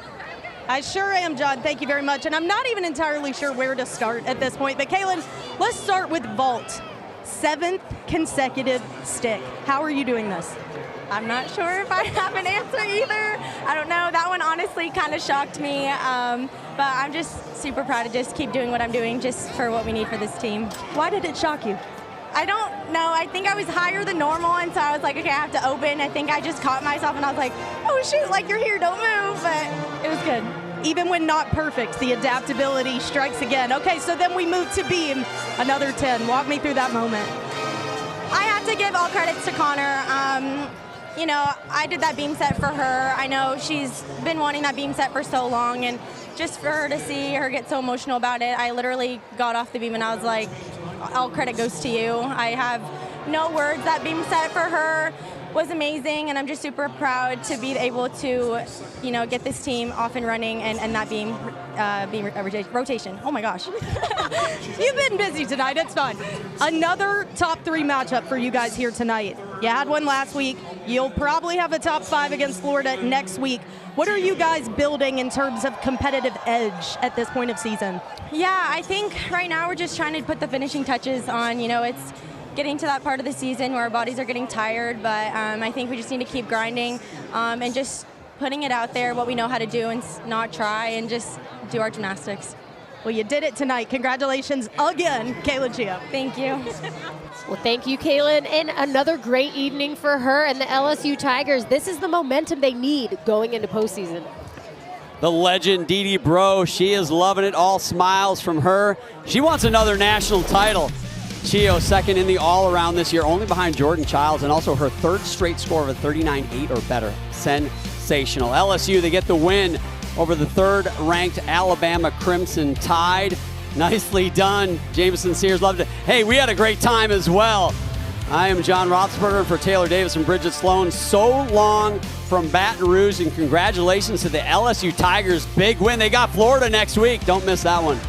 I sure am, John. Thank you very much. And I'm not even entirely sure where to start at this point. But Kaylin, let's start with vault. 7th consecutive stick. How are you doing this? I'm not sure if I have an answer either. I don't know. That one honestly kind of shocked me. But I'm just super proud to just keep doing what I'm doing just for what we need for this team. Why did it shock you? I don't know. I think I was higher than normal, and so I was like, okay, I have to open. I think I just caught myself, and I was like, oh, shoot, like you're here, don't move. But it was good. Even when not perfect, the adaptability strikes again. Okay, so then we move to beam, another 10. Walk me through that moment. I have to give all credits to Connor. You know, I did that beam set for her. I know she's been wanting that beam set for so long, and just for her to see her get so emotional about it, I literally got off the beam and I was like, all credit goes to you. I have no words. That beam set for her was amazing, and I'm just super proud to be able to, you know, get this team off and running and that beam rotation. Oh my gosh. You've been busy tonight, it's fun. Another top 3 matchup for you guys here tonight. You had one last week. You'll probably have a top 5 against Florida next week. What are you guys building in terms of competitive edge at this point of season? Yeah, I think right now we're just trying to put the finishing touches on. You know, it's getting to that part of the season where our bodies are getting tired, but I think we just need to keep grinding and just putting it out there, what we know how to do, and not try, and just do our gymnastics. Well, you did it tonight. Congratulations again, Kaylin Chia. Thank you. Well, thank you, Kaylin, and another great evening for her and the LSU Tigers. This is the momentum they need going into postseason. The legend, Dee Bro, she is loving it. All smiles from her. She wants another national title. Chio second in the all-around this year, only behind Jordan Childs, and also her 3rd straight score of a 39.8 or better. Sensational. LSU, they get the win over the 3rd-ranked Alabama Crimson Tide. Nicely done. Jameson Sears loved it. Hey, we had a great time as well. I am John Roethlisberger for Taylor Davis and Bridget Sloan. So long from Baton Rouge, and congratulations to the LSU Tigers. Big win. They got Florida next week. Don't miss that one.